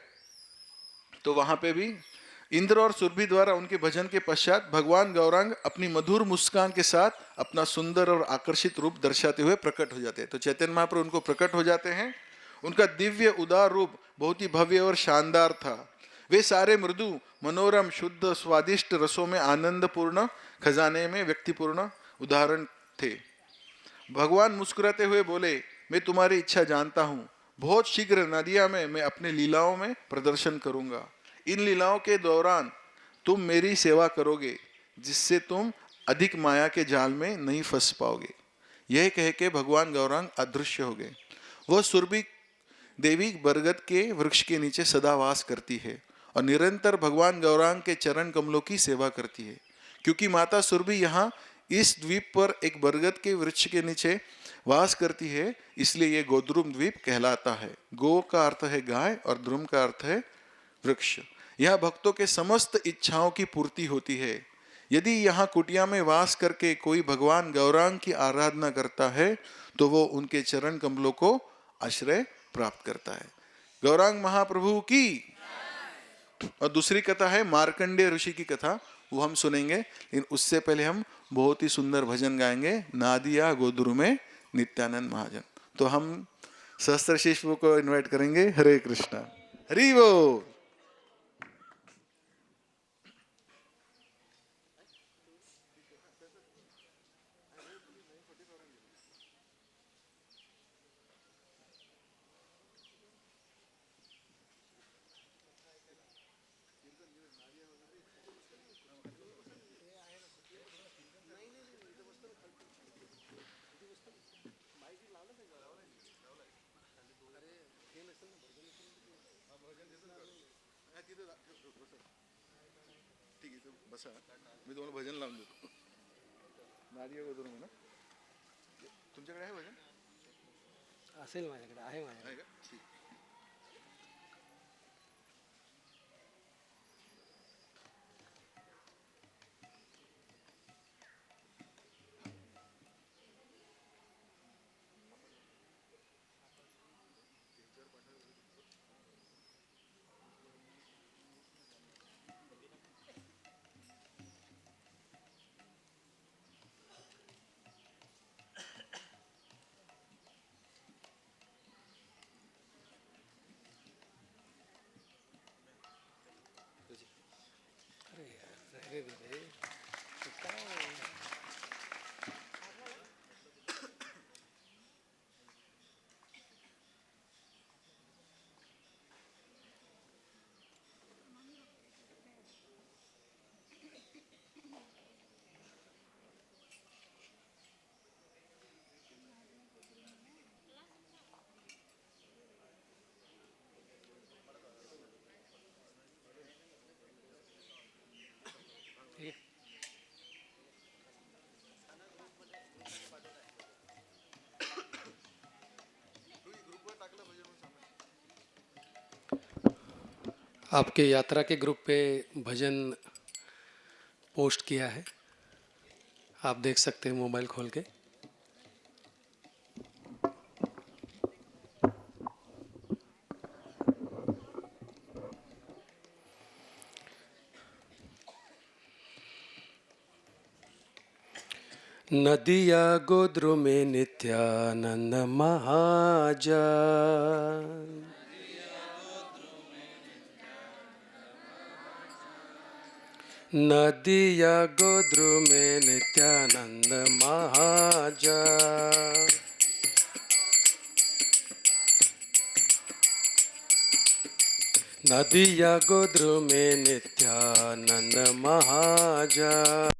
तो वहां पे भी इंद्र और सुरभि द्वारा उनके भजन के पश्चात भगवान गौरांग अपनी मधुर मुस्कान के साथ अपना सुंदर और आकर्षित रूप दर्शाते हुए प्रकट हो जाते हैं। तो चैतन्य महाप्रभु उनको प्रकट हो जाते हैं। उनका दिव्य उदार रूप बहुत ही भव्य और शानदार था। वे सारे मृदु मनोरम शुद्ध स्वादिष्ट रसों में आनंद पूर्ण खजाने में व्यक्तिपूर्ण उदाहरण थे। भगवान मुस्कुराते हुए बोले, मैं तुम्हारी इच्छा जानता हूँ, बहुत शीघ्र नदिया में मैं अपने लीलाओं में प्रदर्शन करूंगा। इन लीलाओं के दौरान तुम मेरी सेवा करोगे, जिससे तुम अधिक माया के जाल में नहीं फंस पाओगे। यह कह के भगवान गौरांग अदृश्य हो गए। वह सुरभि देवी बरगद के वृक्ष के नीचे सदा वास करती है और निरंतर भगवान गौरांग के चरण कमलों की सेवा करती है। क्योंकि माता सुरभि यहाँ इस द्वीप पर एक बरगद के वृक्ष के नीचे वास करती है, इसलिए यह गोद्रुम द्वीप कहलाता है। गो का अर्थ है गाय और द्रुम का अर्थ है वृक्ष। यह भक्तों के समस्त इच्छाओं की पूर्ति होती है। यदि यहाँ कुटिया में वास करके कोई भगवान गौरांग की आराधना करता है, तो वो उनके चरण कमलों को आश्रय प्राप्त करता है। गौरांग महाप्रभु की। और दूसरी कथा है मार्कंडेय ऋषि की कथा, वो हम सुनेंगे, लेकिन उससे पहले हम बहुत ही सुंदर भजन गाएंगे, नादिया गोद्रु में नित्यानंद महाजन। तो हम सहस्त्रशीष को इनवाइट करेंगे। हरे कृष्णा, हरि बोल। ठीक आहे, बसा, मी तुम्हाला भजन लावून देतो. नादिया गोद्रु में ना, तुमच्याकडे आहे भजन? असेल माझ्याकडे, आहे माझ्याकडे. आहे का? ठीक. दे दीजिए। ठीक है। आपके यात्रा के ग्रुप पे भजन पोस्ट किया है, आप देख सकते हैं मोबाइल खोल के। नदिया गोद्रु में नित्यानंद महाजन, नदिया गोद्रु में नित्यानंद महाजन, नदिया गोद्रु में नित्यानंद महाजन।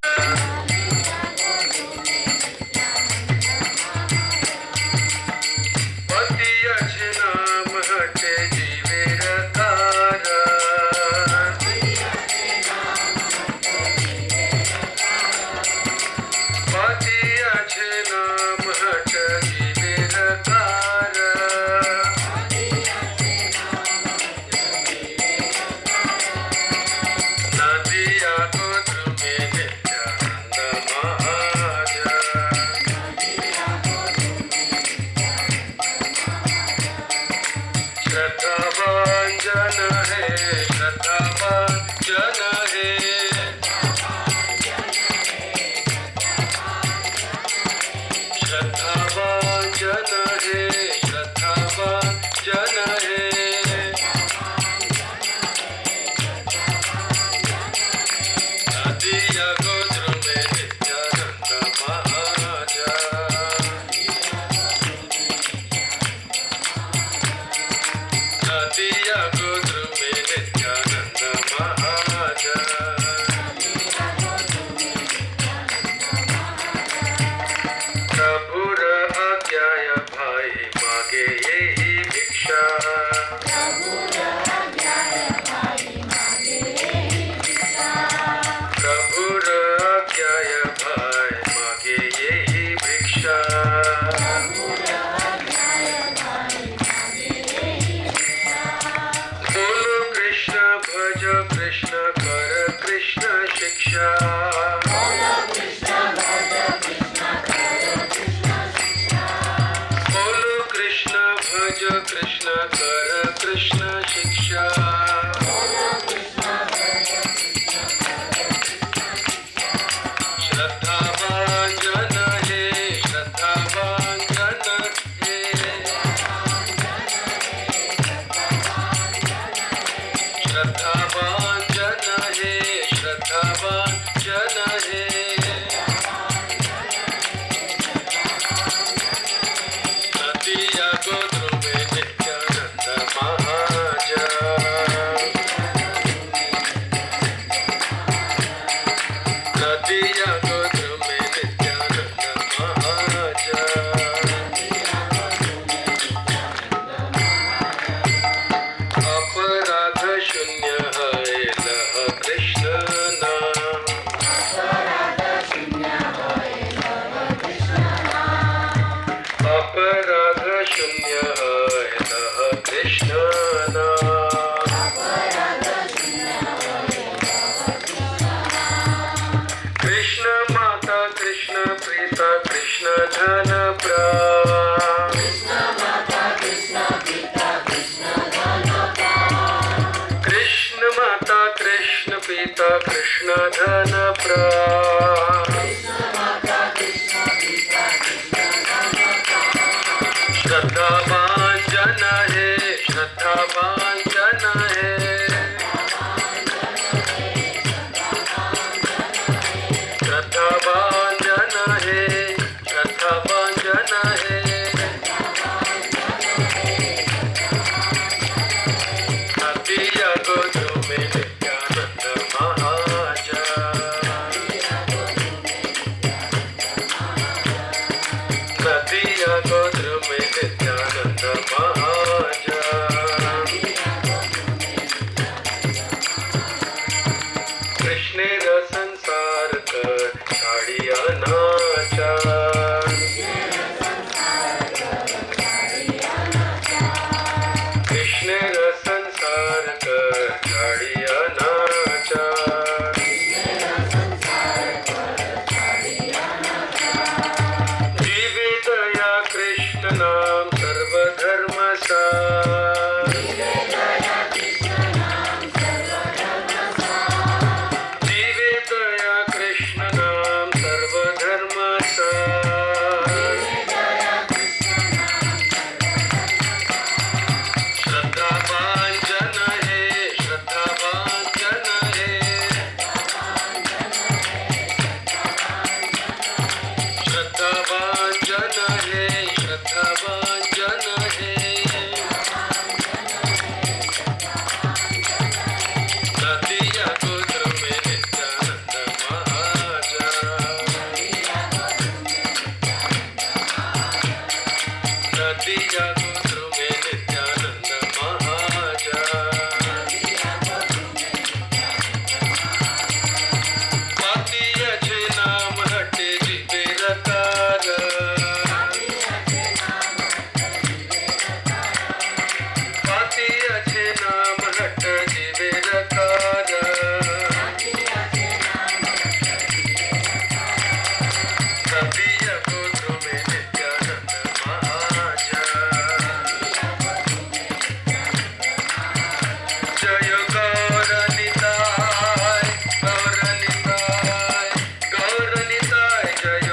छाडिया नाचार कृष्ण र संसार कर छाडिया नाचार जीवित या कृष्ण नाम सर्वधर्म सार जीवित या कृष्ण नाम सर्वधर्म सार श्रद्धा भांजन है श्रद्धा भांजन है श्रद्धा भांजन है श्रद्धा भांजन है नदिया गोत्र में नित्यानंद महाराज नदिया गोत्र में नित्यानंद महाराज पातिया छे नाम हटे जीते रकार पातिया छे नाम हट जीवे रकार नदिया गोत्र में नित्यानंद महाराज जय गौरनिताय गौरनिताय गौरनिताय जय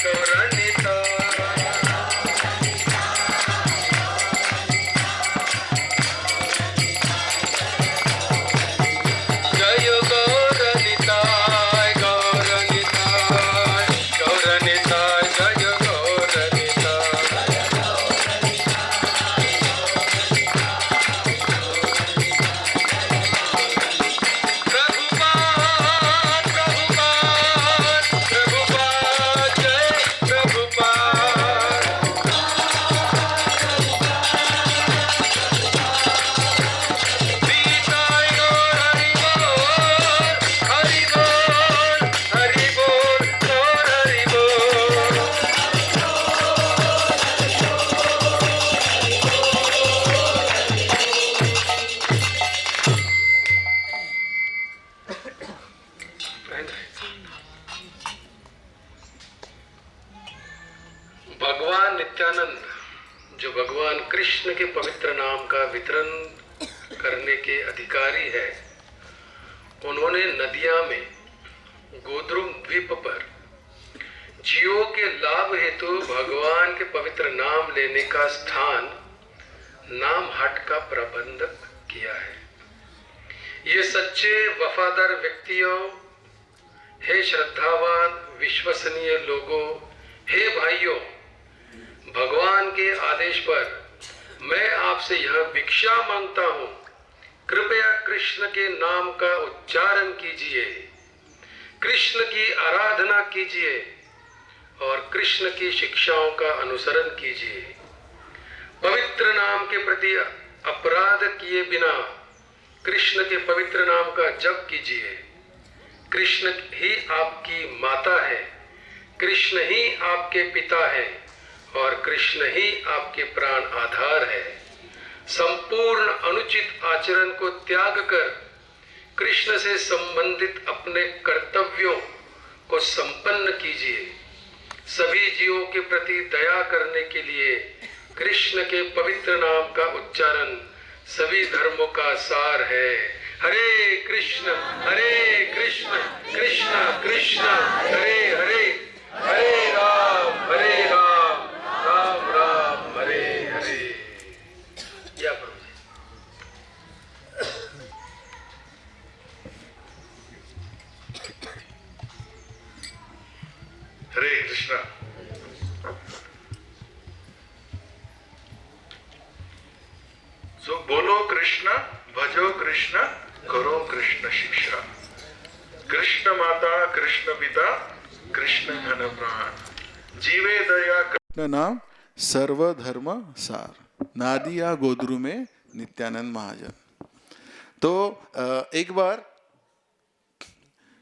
गौरनिताय जय गौरनिताय गौरनिताय गौरनिताय जय गौरनिताय प्रभुपाद प्रभुपाद प्रभुपाद जय प्रभुपाद गीताय गौर हरि बोल हरि बोल गौर हरि बोल भगवान नित्यानंद जो भगवान कृष्ण के पवित्र नाम का वितरण करने के अधिकारी है, उन्होंने नदिया में गोद्रुम द्वीप पर जीवों के लाभ हेतु भगवान के पवित्र नाम लेने का स्थान नाम हट का प्रबंध किया है। ये सच्चे वफादार व्यक्तियों, हे श्रद्धावान विश्वसनीय लोगों, हे भाइयों, भगवान के आदेश पर मैं आपसे यह भिक्षा मांगता हूँ, कृपया कृष्ण के नाम का उच्चारण कीजिए, कृष्ण की आराधना कीजिए और कृष्ण की शिक्षाओं का अनुसरण कीजिए। पवित्र नाम के प्रति अपराध किए बिना कृष्ण के पवित्र नाम का जप कीजिए। कृष्ण ही आपकी माता है, कृष्ण ही आपके पिता है और कृष्ण ही आपके प्राण आधार है। संपूर्ण अनुचित आचरण को त्याग कर कृष्ण से संबंधित अपने कर्तव्यों को संपन्न कीजिए। सभी जीवों के प्रति दया करने के लिए कृष्ण के पवित्र नाम का उच्चारण सभी धर्मों का सार है। हरे कृष्ण कृष्ण कृष्ण हरे हरे, हरे राम राम राम हरे हरे। या प्रभु जी। हरे कृष्णा। सो बोलो कृष्ण, भजो कृष्ण, करो कृष्ण शिक्षा। कृष्ण माता, कृष्ण पिता, कृष्ण घन प्राण, जीवे दया कृष्ण नाम सर्वधर्म सार, नादिया गोद्रु में नित्यानंद महाजन। तो एक बार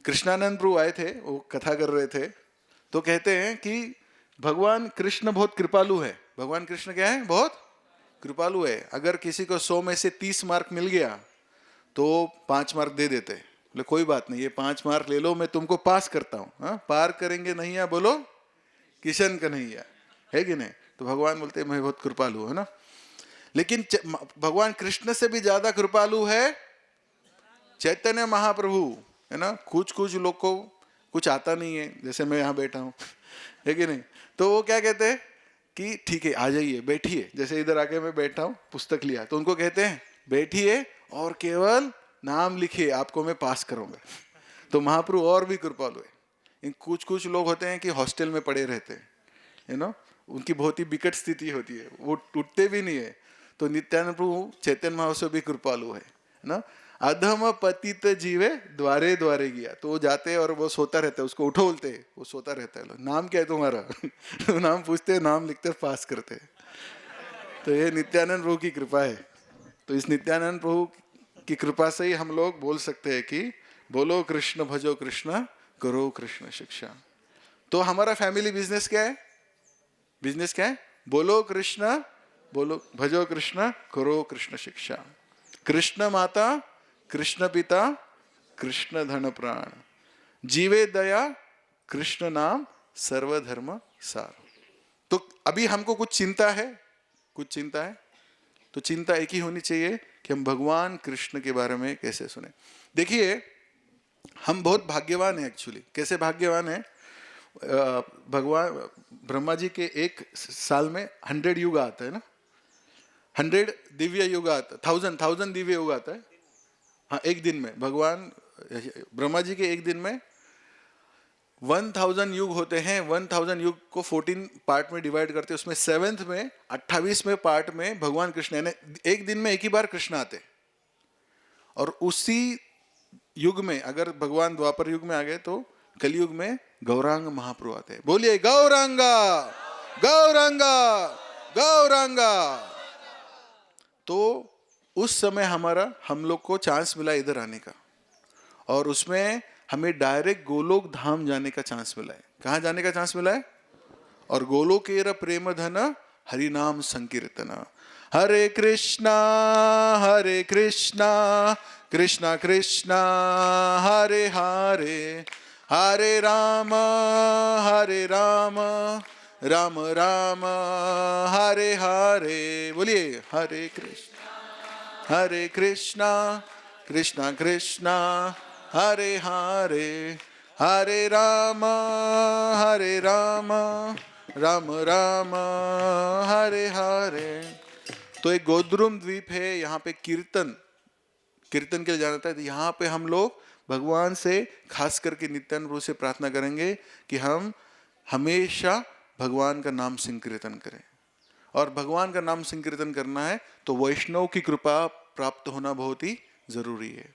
कृष्णानंद प्रभु आए थे, वो कथा कर रहे थे, तो कहते हैं कि भगवान कृष्ण बहुत कृपालु है। भगवान कृष्ण क्या है? बहुत कृपालु है। अगर किसी को 100 में से 30 मार्क मिल गया तो 5 मार्क दे देते, बोले कोई बात नहीं, ये 5 मार्क ले लो, मैं तुमको पास करता हूँ। हाँ, पार करेंगे नैया बोलो किशन कन्हैया, है कि नहीं? तो भगवान बोलते मैं बहुत कृपालु है ना। लेकिन भगवान कृष्ण से भी ज्यादा कृपालु है चैतन्य महाप्रभु, है ना। कुछ कुछ लोग को कुछ आता नहीं है, जैसे मैं यहाँ बैठा हूँ, है कि नहीं? तो वो क्या कहते हैं कि ठीक है आ जाइए बैठिए, जैसे इधर आके मैं बैठा हूँ पुस्तक लिया तो उनको कहते हैं बैठिए और केवल नाम लिखिए, आपको मैं पास करूंगा। तो महाप्रभु और भी कृपालु है। इन कुछ कुछ लोग होते हैं कि हॉस्टल में पड़े रहते हैं, है ना, उनकी बहुत ही विकट स्थिति होती है, वो उठते भी नहीं है। तो नित्यानंद प्रभु चैतन्य महाप्रभु भी कृपालु है ना। अधम पतित जीवे द्वारे द्वारे गया, तो वो जाते हैं और वो सोता रहता है, उसको उठो बोलते हैं, वो सोता रहता है। नाम क्या है तुम्हारा? नाम पूछते हैं, नाम लिखते पास करते हैं। तो ये नित्यानंद प्रभु की कृपा है। तो इस नित्यानंद प्रभु की कृपा से ही हम लोग बोल सकते हैं कि बोलो कृष्ण भजो कृष्ण करो कृष्ण शिक्षा। तो हमारा फैमिली बिजनेस क्या है? बिजनेस क्या है? बोलो कृष्ण, बोलो भजो कृष्ण करो कृष्ण शिक्षा। कृष्ण माता, कृष्ण पिता, कृष्ण धन प्राण, जीवे दया, कृष्ण नाम सर्वधर्म सार। तो अभी हमको कुछ चिंता है, कुछ चिंता है, तो चिंता एक ही होनी चाहिए कि हम भगवान कृष्ण के बारे में कैसे सुने। देखिए हम बहुत भाग्यवान हैं एक्चुअली। कैसे भाग्यवान है? भगवान ब्रह्मा जी के एक साल में 100 युग आता है ना, 100 दिव्य युग आता, 1000 दिव्य युग आता है। हाँ, एक दिन में भगवान ब्रह्मा जी के एक दिन में 1000 युग होते हैं। 1000 युग को 14 पार्ट में डिवाइड करते हैं, उसमें 7th में 28वें पार्ट में भगवान कृष्ण, यानी एक दिन में एक ही बार कृष्ण आते। और उसी युग में अगर भगवान द्वापर युग में आ गए तो कलयुग में गौरांग महाप्रभु आते हैं। बोलिए गौरांगा गौरांगा गौरांगा। तो उस समय हम लोग को चांस मिला इधर आने का, और उसमें हमें डायरेक्ट गोलोक धाम जाने का चांस मिला है। कहाँ जाने का चांस मिला है? और गोलोकेर प्रेम धन हरि नाम संकीर्तन। हरे कृष्णा कृष्णा कृष्णा हरे हरे, हरे राम राम राम हरे हरे। बोलिए हरे कृष्णा कृष्णा कृष्णा हरे हरे, हरे राम राम राम हरे हरे। तो एक गोद्रुम द्वीप है, यहाँ पे कीर्तन के लिए जाना था। तो यहाँ पे हम लोग भगवान से खास करके नित्यानंद प्रभु से प्रार्थना करेंगे कि हम हमेशा भगवान का नाम संकीर्तन करें। और भगवान का नाम संकीर्तन करना है तो वैष्णव की कृपा प्राप्त होना बहुत ही जरूरी है।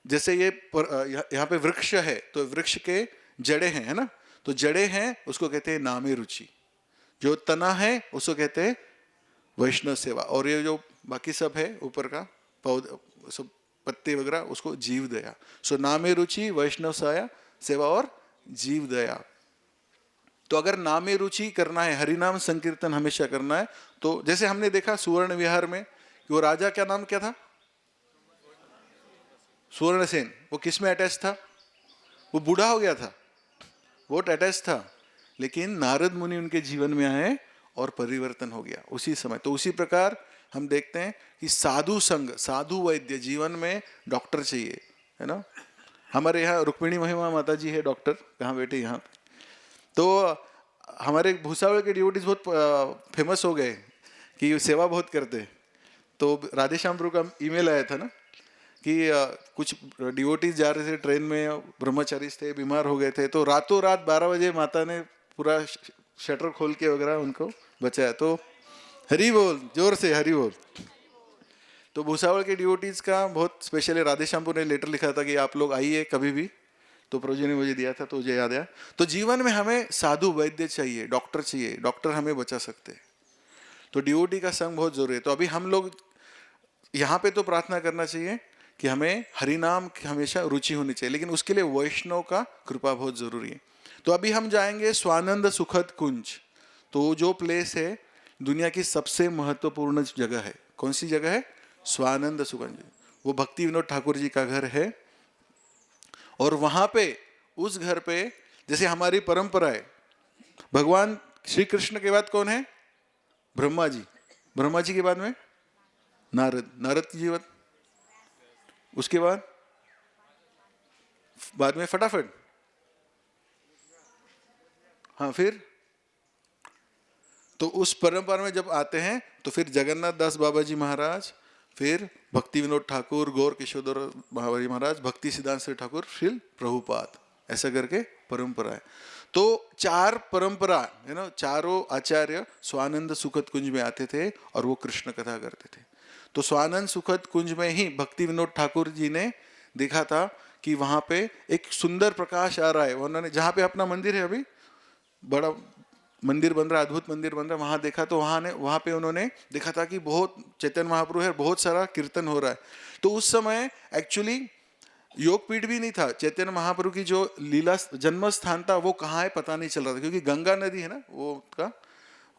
जैसे ये यहाँ पे वृक्ष है, तो वृक्ष के जड़े हैं, है ना, तो जड़े हैं उसको कहते हैं नामे रुचि। जो तना है उसको कहते हैं वैष्णव सेवा। और ये जो बाकी सब है ऊपर का पौधा सब पत्ते वगैरह उसको जीव दया। सो नामे रुचि, वैष्णव सेवा और जीव दया। तो अगर नामे रुचि करना है, हरिनाम संकीर्तन हमेशा करना है, तो जैसे हमने देखा सुवर्ण विहार में कि वो राजा क्या नाम क्या था? सुवर्णसेन। वो किस में अटैच था? वो बूढ़ा हो गया था, वो अटैच था, लेकिन नारद मुनि उनके जीवन में आए और परिवर्तन हो गया उसी समय। तो उसी प्रकार हम देखते हैं कि साधु संग, साधु वैद्य, जीवन में डॉक्टर चाहिए, है ना। हमारे यहाँ रुक्मिणी महिमा माता जी है डॉक्टर, कहाँ बैठे? यहाँ। तो हमारे भूसावल के डिवोटीज बहुत फेमस हो गए कि सेवा बहुत करते। तो राधेश्याम प्रभु का ईमेल आया था ना कि कुछ डिवोटीज जा रहे थे ट्रेन में, ब्रह्मचारी थे, बीमार हो गए थे, तो रातों रात 12 बजे माता ने पूरा शटर खोल के वगैरह उनको बचाया। तो हरि बोल, जोर से हरि बोल। तो भूसावल के डिवोटीज का बहुत स्पेशल है। राधेश्यामपुर ने लेटर लिखा था कि आप लोग आइए कभी भी, तो प्रभु जी ने मुझे दिया था, तो मुझे याद आया। तो जीवन में हमें साधु वैद्य चाहिए, डॉक्टर चाहिए, डॉक्टर हमें बचा सकते हैं। तो डिवोटी का संग बहुत जरूरी है। तो अभी हम लोग यहाँ पे तो प्रार्थना करना चाहिए कि हमें हरिनाम की हमेशा रुचि होनी चाहिए, लेकिन उसके लिए वैष्णव का कृपा बहुत जरूरी है। तो अभी हम जाएंगे स्वानंद सुखद कुंज। तो जो प्लेस है दुनिया की सबसे महत्वपूर्ण जगह है, कौन सी जगह है? स्वानंद सुखद। वो भक्ति विनोद ठाकुर जी का घर है। और वहां पे, उस घर पे, जैसे हमारी परंपरा है, भगवान श्री कृष्ण के बाद कौन है? ब्रह्मा जी। ब्रह्मा जी के बाद में नारद। नारद जी बाद, उसके बाद में फटाफट, हाँ, फिर तो उस परंपरा में जब आते हैं तो फिर जगन्नाथ दास बाबा जी महाराज, फिर भक्ति विनोद ठाकुर, गौर किशोर बाबा जी महाराज, भक्ति सिद्धांत श्री ठाकुर, श्रील प्रभुपाद, ऐसा करके परंपरा है। तो 4 परंपरा है ना, चारों आचार्य स्वानंद सुखद कुंज में आते थे और वो कृष्ण कथा करते थे। तो स्वानंद सुखद कुंज में ही भक्ति विनोद ठाकुर जी ने देखा था कि वहां पे एक सुंदर प्रकाश आ रहा है। उन्होंने जहाँ पे अपना मंदिर है, अभी बड़ा मंदिर बन रहा है, अद्भुत मंदिर बन रहा है, वहां देखा। तो वहां पे उन्होंने देखा था कि बहुत चैतन्य महाप्रभु है, बहुत सारा कीर्तन हो रहा है। तो उस समय एक्चुअली योगपीठ भी नहीं था। चैतन्य महाप्रभु की जो लीला जन्म स्थान था वो कहाँ है पता नहीं चल रहा था, क्योंकि गंगा नदी है ना, वो उनका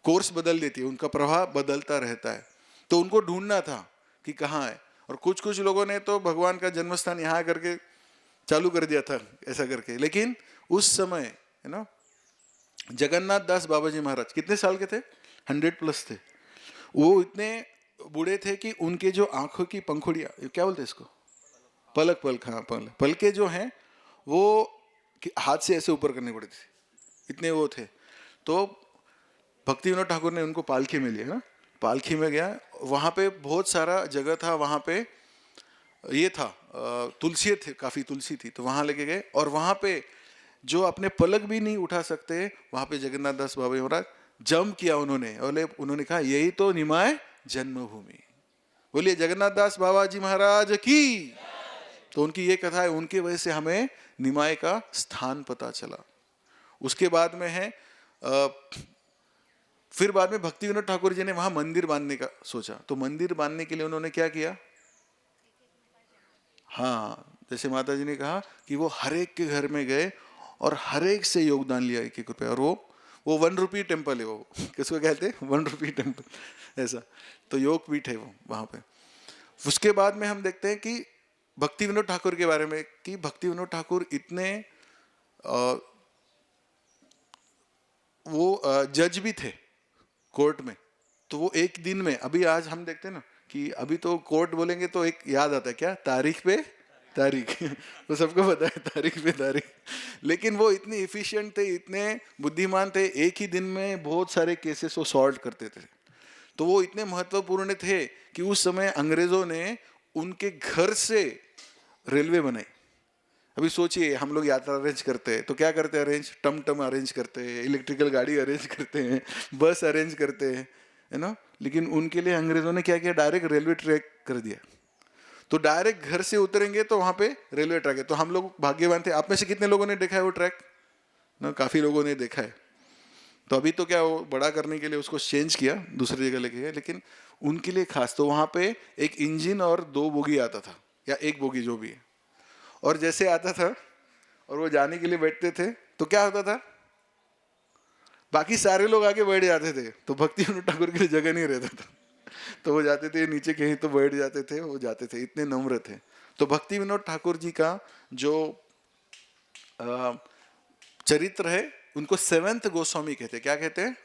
कोर्स बदल देती है, उनका प्रवाह बदलता रहता है। तो उनको ढूंढना था कि कहाँ है। और कुछ कुछ लोगों ने तो भगवान का जन्म स्थान यहाँ करके चालू कर दिया था, ऐसा करके। लेकिन उस समय है ना, जगन्नाथ दास बाबा जी महाराज कितने साल के थे? 100+ थे। वो इतने बूढ़े थे कि उनके जो आंखों की पंखुड़ियां, क्या बोलते हैं इसको, पलक, हाँ, पलके जो हैं वो हाथ से ऐसे ऊपर करनी पड़ती थी, इतने वो थे। तो भक्ति विनोद ठाकुर ने उनको पालकी में लिया ना, पालकी में गया, वहाँ पे बहुत सारा जगह था, वहाँ पे ये था तुलसी थे, काफ़ी तुलसी थी, तो वहाँ लेके गए। और वहाँ पे जो अपने पलक भी नहीं उठा सकते, वहाँ पे जगन्नाथ दास बाबा महाराज जम किया उन्होंने, और उन्होंने कहा यही तो निमाय जन्मभूमि। बोलिए जगन्नाथ दास बाबा जी महाराज की। तो उनकी ये कथा है, उनकी वजह से हमें निमाय का स्थान पता चला। उसके बाद में है फिर बाद में भक्ति विनोद ठाकुर जी ने वहां मंदिर बांधने का सोचा। तो मंदिर बांधने के लिए उन्होंने क्या किया? हाँ, जैसे माता जी ने कहा कि वो हर एक के घर में गए और हर एक से योगदान लिया, 1-1 रुपया। और वो 1 रुपी टेम्पल है, वो किसको कहते हैं? 1 रुपी टेम्पल, ऐसा। तो योग पीठ है वो वहां पे। उसके बाद में हम देखते हैं कि भक्ति विनोद ठाकुर के बारे में, कि भक्ति विनोद ठाकुर इतने वो जज भी थे कोर्ट में। तो वो एक दिन में, अभी आज हम देखते हैं ना कि अभी तो कोर्ट बोलेंगे तो एक याद आता है, क्या? तारीख पे तारीख तो सबको पता है, तारीख पे तारीख। लेकिन वो इतने इफिशिएंट थे, इतने बुद्धिमान थे, एक ही दिन में बहुत सारे केसेस वो सॉल्व करते थे। तो वो इतने महत्वपूर्ण थे कि उस समय अंग्रेजों ने उनके घर से रेलवे बनाई। अभी सोचिए, हम लोग यात्रा अरेंज करते हैं तो क्या करते हैं? अरेंज टम अरेंज करते हैं, इलेक्ट्रिकल गाड़ी अरेंज करते हैं, बस अरेंज करते हैं, है ना। लेकिन उनके लिए अंग्रेजों ने क्या किया? डायरेक्ट रेलवे ट्रैक कर दिया। तो डायरेक्ट घर से उतरेंगे तो वहां पे रेलवे ट्रैक है। तो हम लोग भाग्यवान थे। आप में से कितने लोगों ने देखा है वो ट्रैक ना? काफी लोगों ने देखा है। तो अभी तो क्या, वो बड़ा करने के लिए उसको चेंज किया, दूसरी जगह लेके गए। लेकिन उनके लिए खास, तो वहां पे एक इंजन और 2 बोगी आता था, या 1 बोगी जो भी है। और जैसे आता था और वो जाने के लिए बैठते थे तो क्या होता था? बाकी सारे लोग आगे बैठ जाते थे, तो भक्ति विनोद ठाकुर के लिए जगह नहीं रहता था। तो वो जाते थे नीचे कहीं तो बैठ जाते थे, वो जाते थे, इतने नम्र थे। तो भक्ति विनोद ठाकुर जी का जो चरित्र है, उनको 7th गोस्वामी कहते हैं। क्या कहते हैं?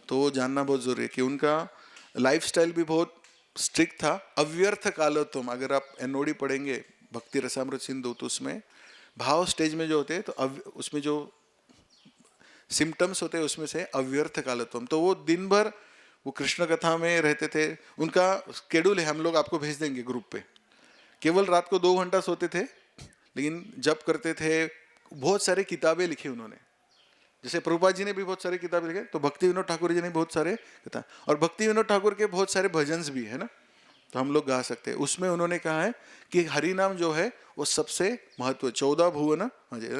तो वो जानना बहुत जरूरी है कि उनका लाइफस्टाइल भी बहुत स्ट्रिक्ट था। अव्यर्थ कालोत्तम, अगर आप एनओडी पढ़ेंगे भक्ति रसामृत सिंधु, तो उसमें भाव स्टेज में जो होते हैं, तो उसमें जो सिम्टम्स होते हैं उसमें से अव्यर्थ कालोत्तम। तो वो दिन भर वो कृष्ण कथा में रहते थे। उनका शेड्यूल है, हम लोग आपको भेज देंगे ग्रुप पे। केवल रात को 2 घंटा सोते थे, लेकिन जप करते थे। बहुत सारी किताबें लिखी उन्होंने, जैसे प्रभुपाद जी ने भी बहुत सारी किताबें लिखे, तो भक्ति विनोद ठाकुर जी ने बहुत सारे किताब। और भक्ति विनोद ठाकुर के बहुत सारे भजन्स भी है ना, तो हम लोग गा सकते हैं। उसमें उन्होंने कहा है कि हरि नाम जो है वो सबसे महत्व, 14 भुवन,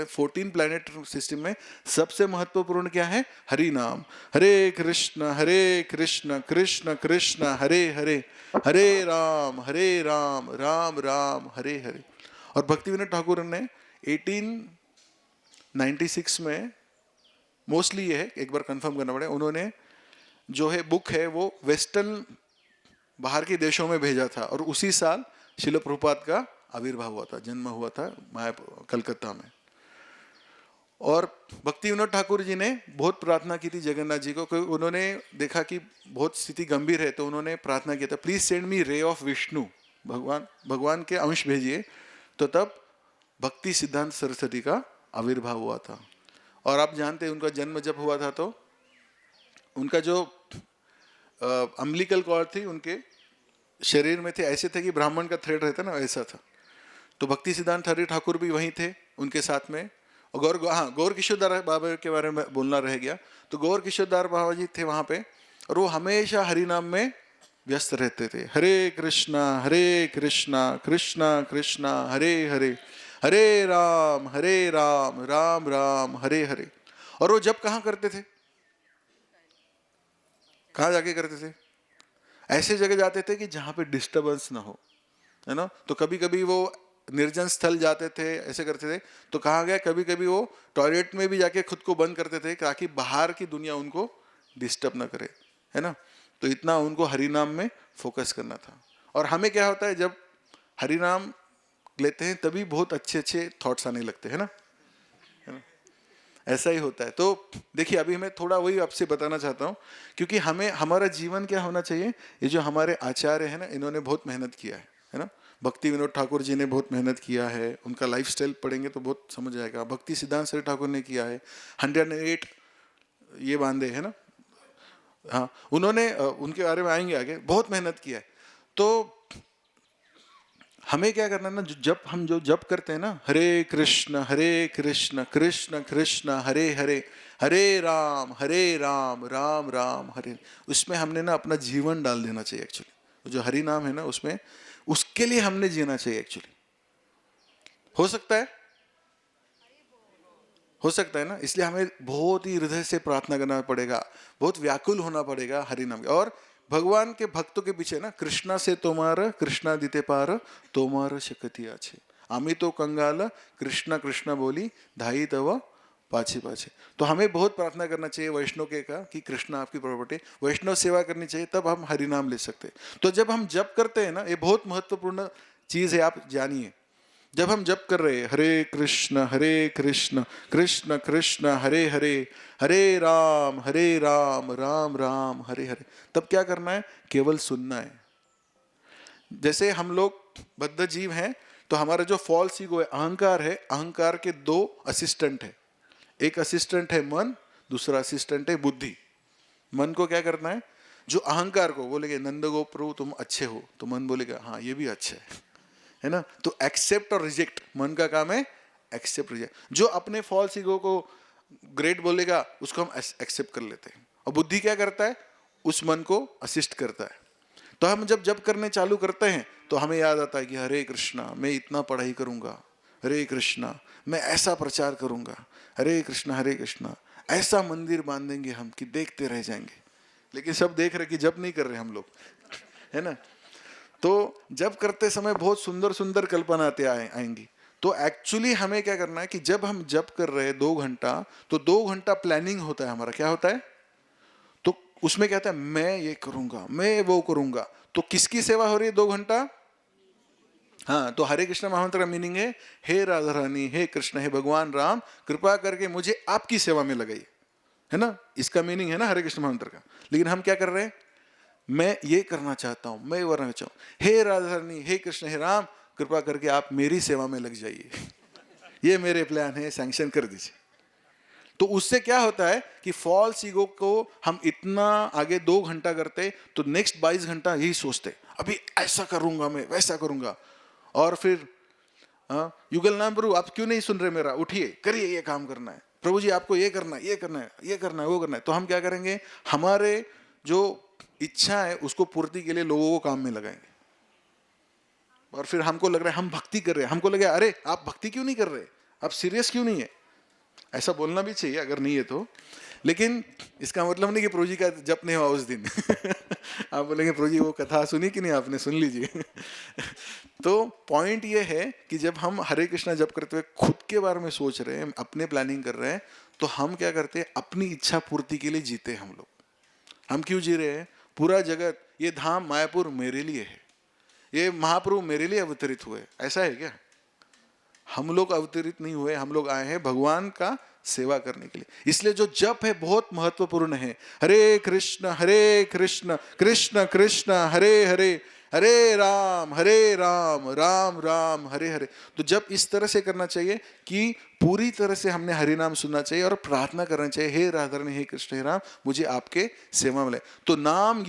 14 प्लैनेट सिस्टम में सबसे महत्वपूर्ण क्या है? हरि नाम। हरे कृष्ण कृष्ण कृष्ण हरे हरे, हरे राम राम राम हरे हरे। और भक्ति विनोद ठाकुर ने 1896 में मोस्टली ये है, एक बार कंफर्म करना पड़ेगा, उन्होंने जो है बुक है वो वेस्टर्न बाहर के देशों में भेजा था और उसी साल शिल प्रभुपाद का आविर्भाव हुआ था, जन्म हुआ था कलकत्ता में। और भक्ति विनोद ठाकुर जी ने बहुत प्रार्थना की थी जगन्नाथ जी को, क्योंकि उन्होंने देखा कि बहुत स्थिति गंभीर है, तो उन्होंने प्रार्थना किया था, please send me ray of Vishnu, भगवान के अंश भेजिए। तो तब भक्ति सिद्धांत सरस्वती का आविर्भाव हुआ था। और आप जानते हैं उनका जन्म जब हुआ था तो उनका जो अम्बिलिकल कॉर्ड थी उनके शरीर में थे, ऐसे थे कि ब्राह्मण का थ्रेड रहता ना, ऐसा था। तो भक्ति सिद्धांत हरि ठाकुर भी वहीं थे उनके साथ में। और गौर किशोरदास बाबा के बारे में बोलना रह गया, तो गौर किशोरदास बाबा जी थे वहाँ पे और वो हमेशा हरि नाम में व्यस्त रहते थे। हरे कृष्णा कृष्णा कृष्णा हरे हरे, हरे राम राम राम हरे हरे। और वो जब कहाँ करते थे, कहाँ जाके करते थे? ऐसे जगह जाते थे कि जहाँ पे डिस्टर्बेंस ना हो, है ना। तो कभी कभी वो निर्जन स्थल जाते थे, ऐसे करते थे। तो कहाँ गए, कभी कभी वो टॉयलेट में भी जाके खुद को बंद करते थे ताकि बाहर की दुनिया उनको डिस्टर्ब ना करे, है ना। तो इतना उनको हरि नाम में फोकस करना था। और हमें क्या होता है, जब हरि नाम लेते हैं तभी बहुत अच्छे अच्छे थॉट्स आने लगते हैं ना, है ना, ऐसा ही होता है। तो देखिए अभी मैं थोड़ा वही आपसे बताना चाहता हूँ, क्योंकि हमें हमारा जीवन क्या होना चाहिए, ये जो हमारे आचार्य है ना, इन्होंने बहुत मेहनत किया है ना। भक्ति विनोद ठाकुर जी ने बहुत मेहनत किया है, उनका लाइफस्टाइल पढ़ेंगे तो बहुत समझ आएगा। भक्ति सिद्धांत सरस्वती ठाकुर ने किया है, 108 ये बांधे है ना, हाँ उन्होंने, उनके बारे में आएंगे आगे, बहुत मेहनत किया है। तो हमें क्या करना ना, जब हम जो जप करते हैं ना, हरे कृष्ण कृष्ण कृष्ण हरे हरे, हरे राम राम राम हरे, उसमें हमने ना अपना जीवन डाल देना चाहिए एक्चुअली। जो हरि नाम है ना उसमें, उसके लिए हमने जीना चाहिए एक्चुअली। हो सकता है ना, इसलिए हमें बहुत ही हृदय से प्रार्थना करना पड़ेगा, बहुत व्याकुल होना पड़ेगा हरि नाम। और भगवान के भक्तों के पीछे ना, कृष्णा से तोमार कृष्णा दिते पार तोमार शक्ति आछे, आमी तो कंगाल कृष्णा कृष्णा बोली धाई तव पाछे पाछे। तो हमें बहुत प्रार्थना करना चाहिए वैष्णव के का कि कृष्णा आपकी प्रॉपर्टी, वैष्णव सेवा करनी चाहिए, तब हम हरि नाम ले सकते हैं। तो जब हम जप करते हैं ना, ये बहुत महत्वपूर्ण चीज है, आप जानिए। जब हम जप कर रहे हैं हरे कृष्ण कृष्ण कृष्ण हरे हरे, हरे राम राम राम हरे हरे, तब क्या करना है, केवल सुनना है। जैसे हम लोग बद्ध जीव हैं, तो हमारा जो फॉल्स ईगो है, अहंकार है, अहंकार के 2 असिस्टेंट है। एक असिस्टेंट है मन, दूसरा असिस्टेंट है बुद्धि। मन को क्या करना है, जो अहंकार को बोलेगे नंदगोप प्रभु तुम अच्छे हो, तो मन बोलेगा हाँ ये भी अच्छे है ना। तो एक्सेप्ट और रिजेक्ट मन का काम है, एक्सेप्ट रिजेक्ट। जो अपने फॉल्स ईगो को ग्रेट बोलेगा उसको हम एक्सेप्ट कर लेते हैं, और बुद्धि क्या करता है, उस मन को असिस्ट करता है। तो हम जब जप करने चालू करते हैं तो हमें याद आता है कि हरे कृष्णा मैं इतना पढ़ाई करूंगा, हरे कृष्णा मैं ऐसा प्रचार करूंगा, हरे कृष्णा ऐसा मंदिर बांधेंगे हम कि देखते रह जाएंगे। लेकिन सब देख रहे कि जप नहीं कर रहे हम लोग, है ना। तो जब करते समय बहुत सुंदर सुंदर कल्पना आएंगी। तो एक्चुअली हमें क्या करना है कि जब हम जप कर रहे हैं 2 घंटा, तो 2 घंटा प्लानिंग होता है हमारा। क्या होता है, तो उसमें क्या होता है, मैं ये करूंगा, मैं वो करूंगा। तो किसकी सेवा हो रही है 2 घंटा? हाँ, तो हरे कृष्ण महामंत्र का मीनिंग है, हे राधा रानी, हे कृष्ण, हे भगवान राम, कृपा करके मुझे आपकी सेवा में लगाइए, है ना। इसका मीनिंग है ना हरे कृष्ण महामंत्र का। लेकिन हम क्या कर रहे हैं, मैं ये करना चाहता हूं, मैं वो करना चाहता हूं, हे राधा रानी, हे कृष्ण, हे राम, कृपा करके आप मेरी सेवा में लग जाइए, ये मेरे प्लान है, सैंक्शन कर दीजिए। तो उससे क्या होता है कि फॉल्स ईगो को हम इतना आगे 2 घंटा करते, तो नेक्स्ट 22 घंटा यही सोचते, अभी ऐसा करूंगा, मैं वैसा करूंगा। और फिर युगल नाम प्रभु आप क्यों नहीं सुन रहे मेरा, उठिए करिए, ये काम करना है, प्रभु जी आपको ये करना है, ये करना है, ये करना है, वो करना है। तो हम क्या करेंगे, हमारे जो इच्छा है उसको पूर्ति के लिए लोगों को काम में लगाएंगे। और फिर हमको लग रहा है हम भक्ति कर रहे हैं, हमको लगे अरे आप भक्ति क्यों नहीं कर रहे, आप सीरियस क्यों नहीं है। ऐसा बोलना भी चाहिए अगर नहीं है तो, लेकिन इसका मतलब नहीं कि प्रभु जी का जप नहीं हुआ उस दिन आप बोलेंगे प्रभु जी वो कथा सुनी कि नहीं आपने, सुन लीजिए तो पॉइंट ये है कि जब हम हरे कृष्णा जप करते हुए खुद के बारे में सोच रहे हैं, अपने प्लानिंग कर रहे हैं, तो हम क्या करते हैं, अपनी इच्छा पूर्ति के लिए जीते हम लोग। हम क्यों जी रहे हैं? पूरा जगत, ये धाम मायापुर मेरे लिए है, ये महाप्रभु मेरे लिए अवतरित हुए, ऐसा है क्या? हम लोग अवतरित नहीं हुए, हम लोग आए हैं भगवान का सेवा करने के लिए। इसलिए जो जप है बहुत महत्वपूर्ण है। हरे कृष्ण कृष्ण कृष्ण हरे हरे, हरे राम राम राम हरे हरे। तो जब इस तरह से करना चाहिए कि पूरी तरह से हमने हरि नाम सुनना चाहिए और प्रार्थना करना चाहिए, हे राधारानी हे कृष्ण हे राम, मुझे आपके सेवा मिले। तो नाम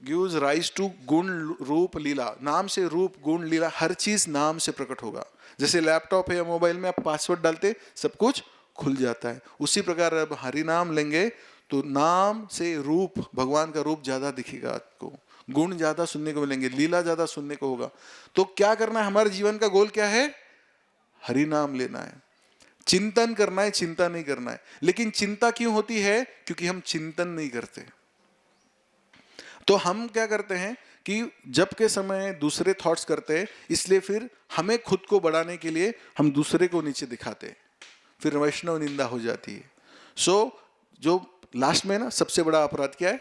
गिव्स राइज टू गुण रूप लीला। नाम से रूप गुण लीला हर चीज नाम से प्रकट होगा। जैसे लैपटॉप है या मोबाइल में आप पासवर्ड डालते सब कुछ खुल जाता है, उसी प्रकार अब हरि नाम लेंगे तो नाम से रूप, भगवान का रूप ज्यादा दिखेगा आपको, गुण ज्यादा सुनने को मिलेंगे, लीला ज्यादा सुनने को होगा। तो क्या करना है, हमारे जीवन का गोल क्या है? हरि नाम लेना है, चिंतन करना है, चिंता नहीं करना है। लेकिन चिंता क्यों होती है? क्योंकि हम चिंतन नहीं करते। तो हम क्या करते हैं कि जब के समय दूसरे थॉट्स करते हैं, इसलिए फिर हमें खुद को बढ़ाने के लिए हम दूसरे को नीचे दिखाते हैं, फिर वैष्णव निंदा हो जाती है। सो जो लास्ट में ना सबसे बड़ा अपराध क्या है?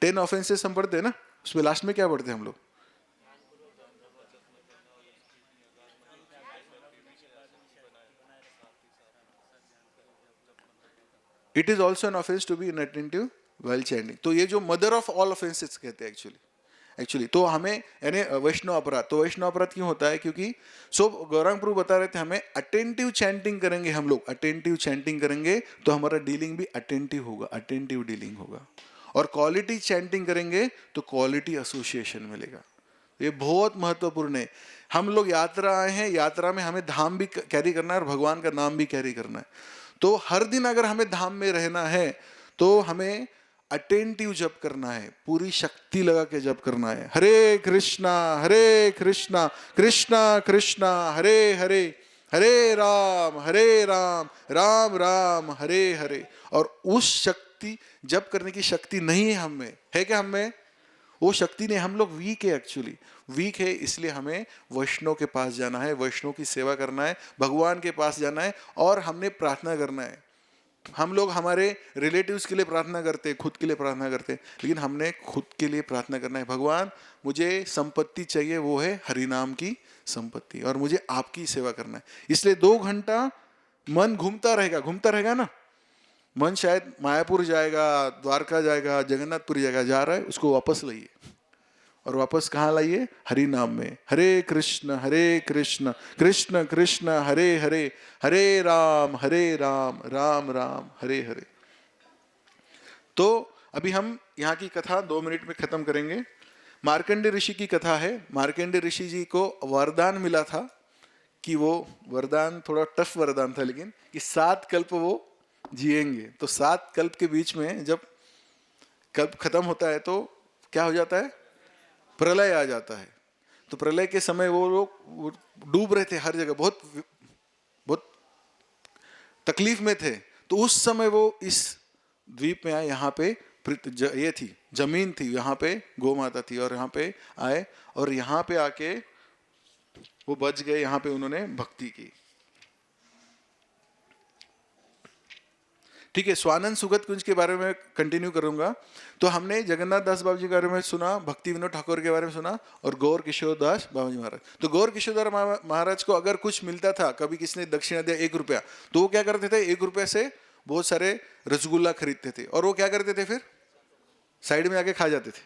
10 ऑफेंसेस हम पढ़ते हैं ना, उसमें लास्ट में क्या पढ़ते हैं हम लोग? It is also an offence to be inattentive while chanting। तो ये जो मदर ऑफ ऑल ऑफेंसेस कहते हैं एक्चुअली तो हमें, यानी वैष्णव अपराध। तो वैष्णव अपराध क्यों होता है? क्योंकि गौरांग प्रभु बता रहे थे हमें अटेंटिव चैंटिंग करेंगे, हम लोग अटेंटिव चैंटिंग करेंगे तो हमारा डीलिंग भी अटेंटिव होगा, अटेंटिव डीलिंग होगा। और क्वालिटी चैंटिंग करेंगे तो क्वालिटी एसोसिएशन मिलेगा। ये बहुत महत्वपूर्ण है। हम लोग यात्रा आए हैं, यात्रा में हमें धाम भी कैरी करना है और भगवान का नाम भी कैरी करना है। तो हर दिन अगर हमें धाम में रहना है तो हमें अटेंटिव जप करना है, पूरी शक्ति लगा के जप करना है। हरे कृष्णा कृष्णा कृष्णा हरे हरे, हरे राम राम राम हरे हरे। और उस शक्ति जप करने की शक्ति नहीं है हम में, है क्या? हम में वो शक्ति नहीं, हम लोग वीक है, एक्चुअली वीक है। इसलिए हमें वैष्णव के पास जाना है, वैष्णव की सेवा करना है, भगवान के पास जाना है और हमने प्रार्थना करना है। हम लोग हमारे रिलेटिव्स के लिए प्रार्थना करते हैं, खुद के लिए प्रार्थना करते हैं, लेकिन हमने खुद के लिए प्रार्थना करना है। भगवान मुझे संपत्ति चाहिए, वो है हरि नाम की संपत्ति, और मुझे आपकी सेवा करना है। इसलिए 2 घंटा मन घूमता रहेगा ना, मन शायद मायापुर जाएगा, द्वारका जाएगा, जगन्नाथपुरी जाएगा, जा रहा है, उसको वापस लाइए। और वापस कहाँ लाइए? हरि नाम में। हरे कृष्ण कृष्ण कृष्ण हरे हरे, हरे राम राम राम हरे हरे। तो अभी हम यहाँ की कथा 2 मिनट में खत्म करेंगे। मार्कंडे ऋषि की कथा है। मार्कंडे ऋषि जी को वरदान मिला था कि वो वरदान थोड़ा टफ वरदान था, लेकिन कि 7 कल्प वो जिएंगे। तो 7 कल्प के बीच में जब कल्प खत्म होता है तो क्या हो जाता है? प्रलय आ जाता है। तो प्रलय के समय वो लोग डूब रहे थे हर जगह, बहुत तकलीफ में थे। तो उस समय वो इस द्वीप में आए, यहाँ पे ये थी जमीन थी, यहाँ पे गौ माता थी, और यहाँ पे आए और यहाँ पे आके वो बच गए। यहाँ पे उन्होंने भक्ति की। ठीक है, स्वानंद सुगत कुंज के बारे में कंटिन्यू करूंगा। तो हमने जगन्नाथ दास बाबू जी के बारे में सुना, भक्ति विनोद ठाकुर के बारे में सुना, और गौर किशोर दास बाबू जी महाराज। तो गौर किशोर दास महाराज को अगर कुछ मिलता था, कभी किसी ने दक्षिणा दिया 1 रुपया, तो वो क्या करते थे? 1 रुपये से बहुत सारे रसगुल्ला खरीदते थे। और वो क्या करते थे? फिर साइड में आके खा जाते थे?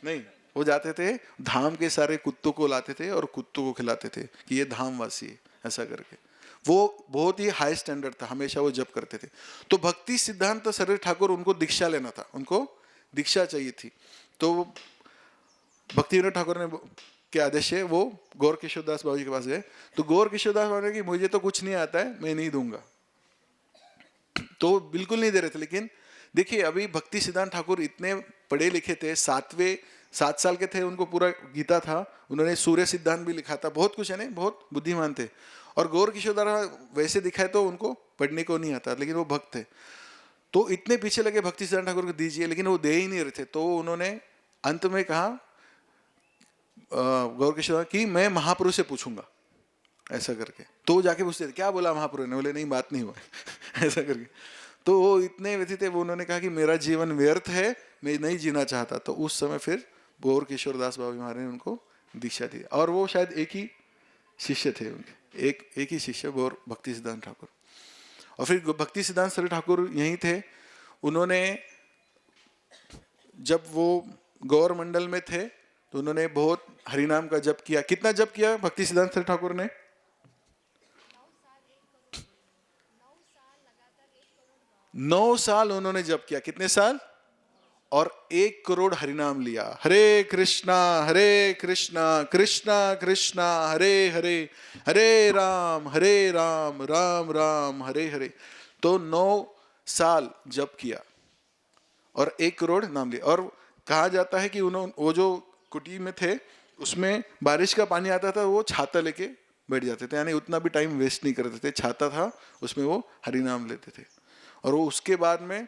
नहीं, वो जाते थे धाम के सारे कुत्तों को लाते थे और कुत्तों को खिलाते थे कि ये धामवासी है, ऐसा करके। वो बहुत ही हाई स्टैंडर्ड था, हमेशा वो जप करते थे। तो भक्ति सिद्धांत सरस्वती ठाकुर, उनको दीक्षा लेना था, उनको दीक्षा चाहिए थी। तो भक्ति विनोद ठाकुर ने के आदेश है वो गौर किशोर दास बाबू जी के पास गए। तो गौर किशोर दास बाबू ने कि मुझे तो कुछ नहीं आता है, मैं नहीं दूंगा। तो बिल्कुल नहीं दे रहे थे। लेकिन देखिए, अभी भक्ति सिद्धांत ठाकुर इतने पढ़े लिखे थे, 7 साल के थे, उनको पूरा गीता था, उन्होंने सूर्य सिद्धांत भी लिखा था, बहुत कुछ है ना, बहुत बुद्धिमान थे। और गौर किशोरदास वैसे दिखाए तो उनको पढ़ने को नहीं आता, लेकिन वो भक्त थे। तो इतने पीछे लगे भक्ति सिद्धांत ठाकुर को दीजिए, लेकिन वो दे ही नहीं रहे थे। तो उन्होंने अंत में कहा गौर किशोर कि मैं महाप्रभु से पूछूंगा, ऐसा करके। तो वो जाके पूछते थे क्या बोला महाप्रभु ने, बोले नहीं बात नहीं हुआ ऐसा करके। तो वो इतने व्यथित थे, वो उन्होंने कहा कि मेरा जीवन व्यर्थ है, मैं नहीं जीना चाहता। तो उस समय फिर गौर किशोरदास बाबा महाराज ने उनको दीक्षा दी, और वो शायद एक ही शिष्य थे उनके, एक ही शिष्य गौर भक्ति सिद्धांत ठाकुर। और फिर भक्ति सिद्धांत सरस्वती ठाकुर यहीं थे। उन्होंने जब वो गौर मंडल में थे तो उन्होंने बहुत हरिनाम का जप किया। कितना जप किया भक्ति सिद्धांत सरस्वती ठाकुर ने? 9 साल उन्होंने जप किया। कितने साल? और 1 करोड़ हरिनाम लिया। हरे कृष्णा कृष्णा कृष्णा हरे हरे, हरे राम राम राम हरे हरे। तो 9 साल जप किया और 1 करोड़ नाम लिया। और कहा जाता है कि उन्होंने, वो जो कुटी में थे उसमें बारिश का पानी आता था, वो छाता लेके बैठ जाते थे, यानी उतना भी टाइम वेस्ट नहीं करते थे। छाता था, उसमें वो हरिनाम लेते थे। और वो उसके बाद में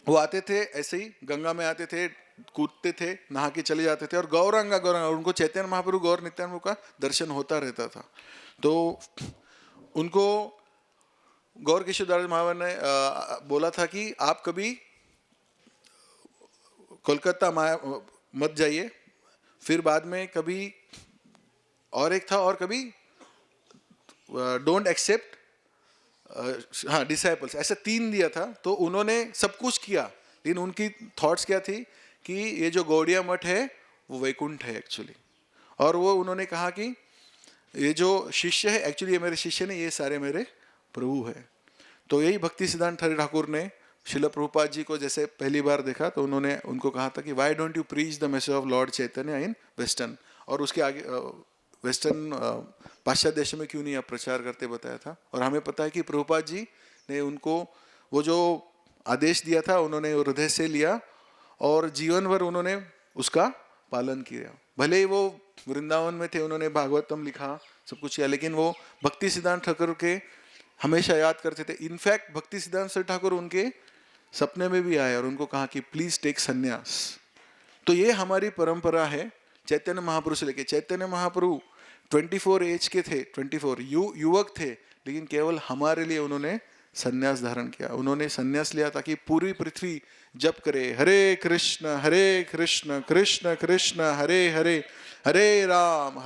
वो आते थे ऐसे ही, गंगा में आते थे, कूदते थे, नहा के चले जाते थे। और गौरांगा उनको चैतन्य महाप्रभु गौर नित्यानंद का दर्शन होता रहता था। तो उनको गौर किशोरदास महाराज ने बोला था कि आप कभी कोलकाता मत जाइए। फिर बाद में कभी और एक था, और कभी डोंट एक्सेप्ट डिसाइपल्स, ऐसा 3 दिया था। तो उन्होंने सब कुछ किया, लेकिन उनकी थॉट्स क्या थी कि ये जो गौड़िया मठ है वो वैकुंठ है एक्चुअली। और वो उन्होंने कहा कि ये जो शिष्य है एक्चुअली ये मेरे शिष्य नहीं, ये सारे मेरे प्रभु है। तो यही भक्ति सिद्धांत ठाकुर ने शिला प्रभुपाद जी को जैसे पहली बार देखा तो उन्होंने उनको कहा था कि why don't you preach the message of Lord Chaitanya in western, और उसके आगे वेस्टर्न पाश्चात्य देशों में क्यों नहीं आप प्रचार करते, बताया था। और हमें पता है कि प्रभुपाद जी ने उनको वो जो आदेश दिया था उन्होंने हृदय से लिया और जीवन भर उन्होंने उसका पालन किया। भले ही वो वृंदावन में थे, उन्होंने भागवतम लिखा, सब कुछ किया, लेकिन वो भक्ति सिद्धांत ठाकुर के हमेशा याद करते थे। इनफैक्ट भक्ति सिद्धांत सरस्वती ठाकुर उनके सपने में भी आए और उनको कहा कि प्लीज टेक संन्यास। तो ये हमारी परंपरा है चैतन्य महाप्रभु से लेके। चैतन्य महाप्रभु 24 एज के थे, 24 युवक थे, लेकिन केवल हमारे लिए उन्होंने संन्यास धारण किया। उन्होंने संन्यास लिया ताकि पूरी पृथ्वी जप करे हरे कृष्ण कृष्ण कृष्ण हरे हरे, हरे राम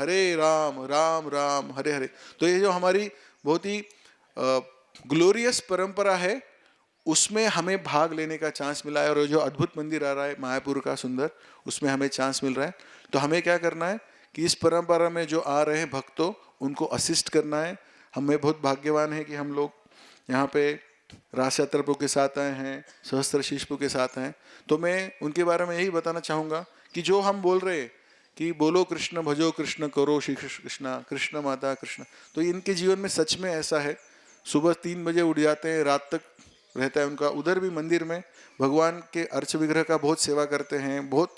राम राम हरे हरे। तो ये जो हमारी बहुत ही ग्लोरियस परंपरा है उसमें हमें भाग लेने का चांस मिला है। और जो अद्भुत मंदिर आ रहा है मायापुर का सुंदर, उसमें हमें चांस मिल रहा है। तो हमें क्या करना है कि इस परंपरा में जो आ रहे हैं भक्तों उनको असिस्ट करना है। हमें बहुत भाग्यवान है कि हम लोग यहाँ पे राजयात्रा प्रभु के साथ आए हैं, सहस्त्र शीश प्रभु के साथ आए। तो मैं उनके बारे में यही बताना चाहूँगा कि जो हम बोल रहे हैं कि बोलो कृष्ण भजो कृष्ण करो श्री कृष्णा कृष्ण माता कृष्ण, तो इनके जीवन में सच में ऐसा है। सुबह 3 बजे उठ जाते हैं, रात तक रहता है उनका। उधर भी मंदिर में भगवान के अर्च विग्रह का बहुत सेवा करते हैं। बहुत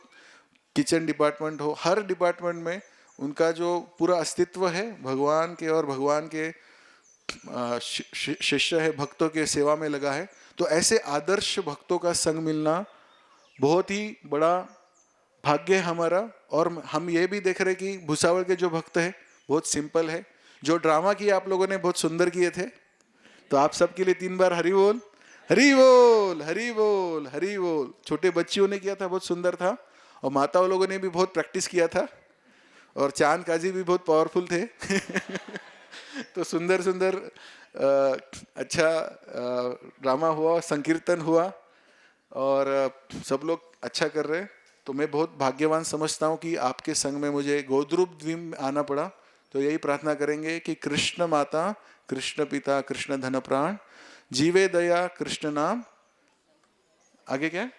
किचन डिपार्टमेंट हो, हर डिपार्टमेंट में उनका जो पूरा अस्तित्व है भगवान के और भगवान के शिष्य है, भक्तों के सेवा में लगा है। तो ऐसे आदर्श भक्तों का संग मिलना बहुत ही बड़ा भाग्य है हमारा। और हम ये भी देख रहे कि भुसावल के जो भक्त है बहुत सिंपल है। जो ड्रामा किए आप लोगों ने बहुत सुंदर किए थे, तो आप सबके लिए 3 बार हरि बोल हरि बोल हरि बोल हरि बोल। छोटे बच्चियों ने किया था, बहुत सुंदर था, और माताओं लोगों ने भी बहुत प्रैक्टिस किया था, और चांद काजी भी बहुत पावरफुल थे तो सुंदर सुंदर अच्छा ड्रामा हुआ, संकीर्तन हुआ, और सब लोग अच्छा कर रहे। तो मैं बहुत भाग्यवान समझता हूँ कि आपके संग में मुझे गोद्रूप द्वीप में आना पड़ा। तो यही प्रार्थना करेंगे कि कृष्ण माता कृष्ण पिता कृष्ण धन प्राण जीवे दया कृष्ण नाम, आगे क्या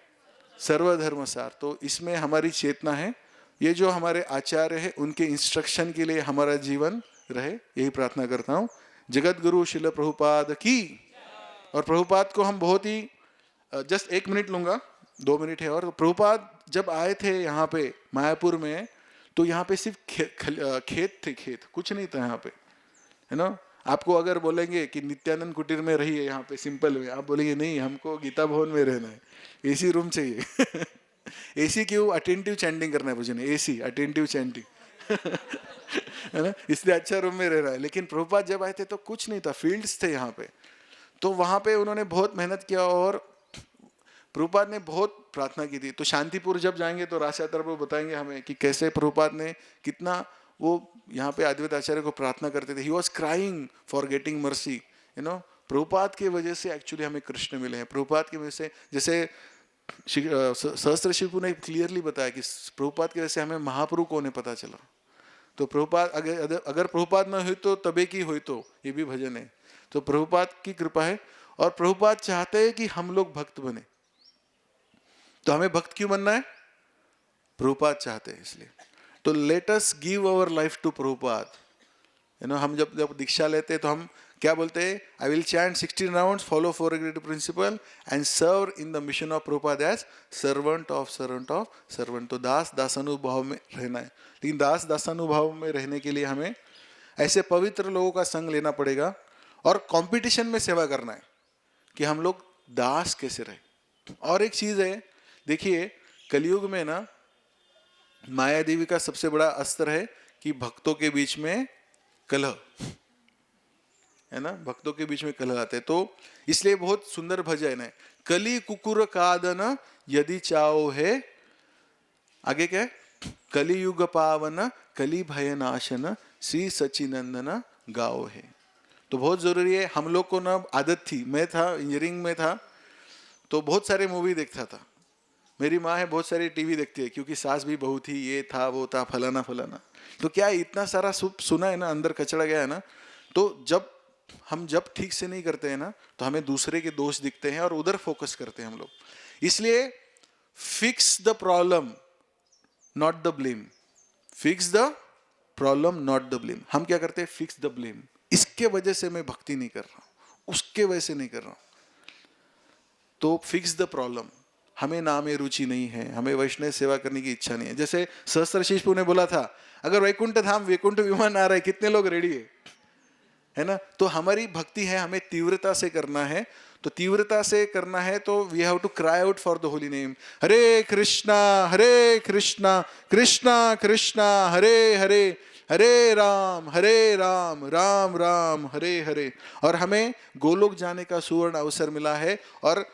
सर्वधर्म सार। तो इसमें हमारी चेतना है। ये जो हमारे आचार्य है उनके इंस्ट्रक्शन के लिए हमारा जीवन रहे, यही प्रार्थना करता हूँ। जगत गुरु शिल प्रभुपाद की। और प्रभुपाद को हम बहुत ही जस्ट 1 मिनट लूंगा, 2 मिनट है। और प्रभुपाद जब आए थे यहाँ पे मायापुर में, तो यहाँ पे सिर्फ खेत थे, खेत कुछ नहीं था यहाँ पे। है ना। आपको अगर बोलेंगे कि नित्यानंद कुटीर में रहिए यहाँ पे सिंपल में, आप बोलेंगे नहीं हमको गीता भवन में रहना है, एसी रूम चाहिए। एसी क्यों? अटेंटिव चैंटिंग करना है मुझे, नहीं एसी अटेंटिव चैंटिंग है ना, इसलिए अच्छा रूम में रह रहा है। लेकिन प्रभुपाद जब आए थे तो कुछ नहीं था, फील्ड्स थे यहाँ पे, तो वहाँ पे उन्होंने बहुत मेहनत किया और प्रभुपाद ने बहुत प्रार्थना की थी। तो शांतिपुर जब जाएंगे तो राजयात्रा प्रभु बताएंगे हमें कि कैसे प्रभुपाद ने कितना वो यहाँ पे अद्वैत आचार्य को प्रार्थना करते थे। He was crying for getting mercy, you know. Prabhupada की वजह से एक्चुअली हमें कृष्ण मिले हैं, प्रभुपाद की वजह से। जैसे सहस्त्र शिवपु ने क्लियरली बताया कि प्रभुपाद की वजह से हमें महाप्रभु कौन है पता चला। तो प्रभुपाद अगर प्रभुपाद न हुई तो तबे की हुई, तो ये भी भजन है। तो प्रभुपाद की कृपा है और प्रभुपाद चाहते हैं कि हम लोग भक्त बने। तो हमें भक्त क्यों बनना है? प्रभुपाद चाहते हैं इसलिए। तो let us give our life to Prabhupada, you know. हम जब दीक्षा लेते हैं तो हम क्या बोलते हैं? I will chant 16 rounds, follow 4 great principle and serve in the mission of Prabhupada as servant of servant. तो दास दासानुभाव में रहना है। लेकिन दास दासानुभाव में रहने के लिए हमें ऐसे पवित्र लोगों का संग लेना पड़ेगा और कंपटीशन में सेवा करना है कि हम लोग दास कैसे रहे। और एक चीज है, देखिए कलयुग में ना माया देवी का सबसे बड़ा अस्त्र है कि भक्तों के बीच में कलह, है ना, भक्तों के बीच में कलह आते हैं। तो इसलिए बहुत सुंदर भजन है, कली कुकुर कादन यदि चाओ है, आगे क्या है? कली युग पावन कली भय नाशन श्री सचिनंदन गाओ है। तो बहुत जरूरी है। हम लोग को ना आदत थी, मैं था इंजीनियरिंग में था तो बहुत सारे मूवी देखता था। मेरी माँ है बहुत सारी टीवी देखती है क्योंकि सास भी बहू थी, ये था वो था फलाना फलाना। तो क्या इतना सारा सुना है ना, अंदर कचड़ा गया है ना। तो जब ठीक से नहीं करते हैं ना तो हमें दूसरे के दोष दिखते हैं और उधर फोकस करते हैं हम लोग। इसलिए fix the problem not the blame, fix the problem not the blame. हम क्या करते हैं? Fix the blame. इसके वजह से मैं भक्ति नहीं कर रहा हूं, उसके वजह से नहीं कर रहा हूं। तो फिक्स द प्रॉब्लम। हमें नाम में रुचि नहीं है, हमें वैष्णव सेवा करने की इच्छा नहीं है। जैसे सहस्त्र शिष्यपु ने बोला था, अगर वैकुंठ धाम वैकुंठ विमान आ रहा है, कितने लोग रेडी है ना। तो हमारी भक्ति है, हमें तीव्रता से करना है। तो तीव्रता से करना है तो we have to cry out for the holy name. Hare Krishna Krishna Krishna Hare Hare, Hare Ram Ram Ram Hare Hare. और हमें गोलोक जाने का सुवर्ण अवसर मिला है और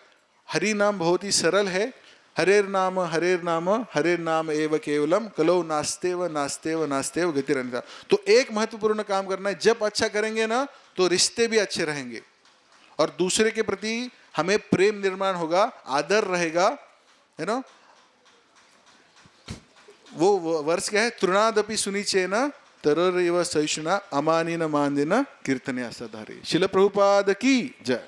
हरि नाम बहुत ही सरल है। हरेर नाम हरेर नाम एव केवलम कलो नास्तेव नास्तेव नास्तेव गतिरन्यथा। तो एक महत्वपूर्ण काम करना है, जब अच्छा करेंगे ना तो रिश्ते भी अच्छे रहेंगे और दूसरे के प्रति हमें प्रेम निर्माण होगा, आदर रहेगा, है ना। वो वर्ष क्या है? तृणादपि सुनिचेन तररेव सहिष्णुना अमानिन मान्येन कीर्तने सदारे। शिल प्रभुपाद की जय।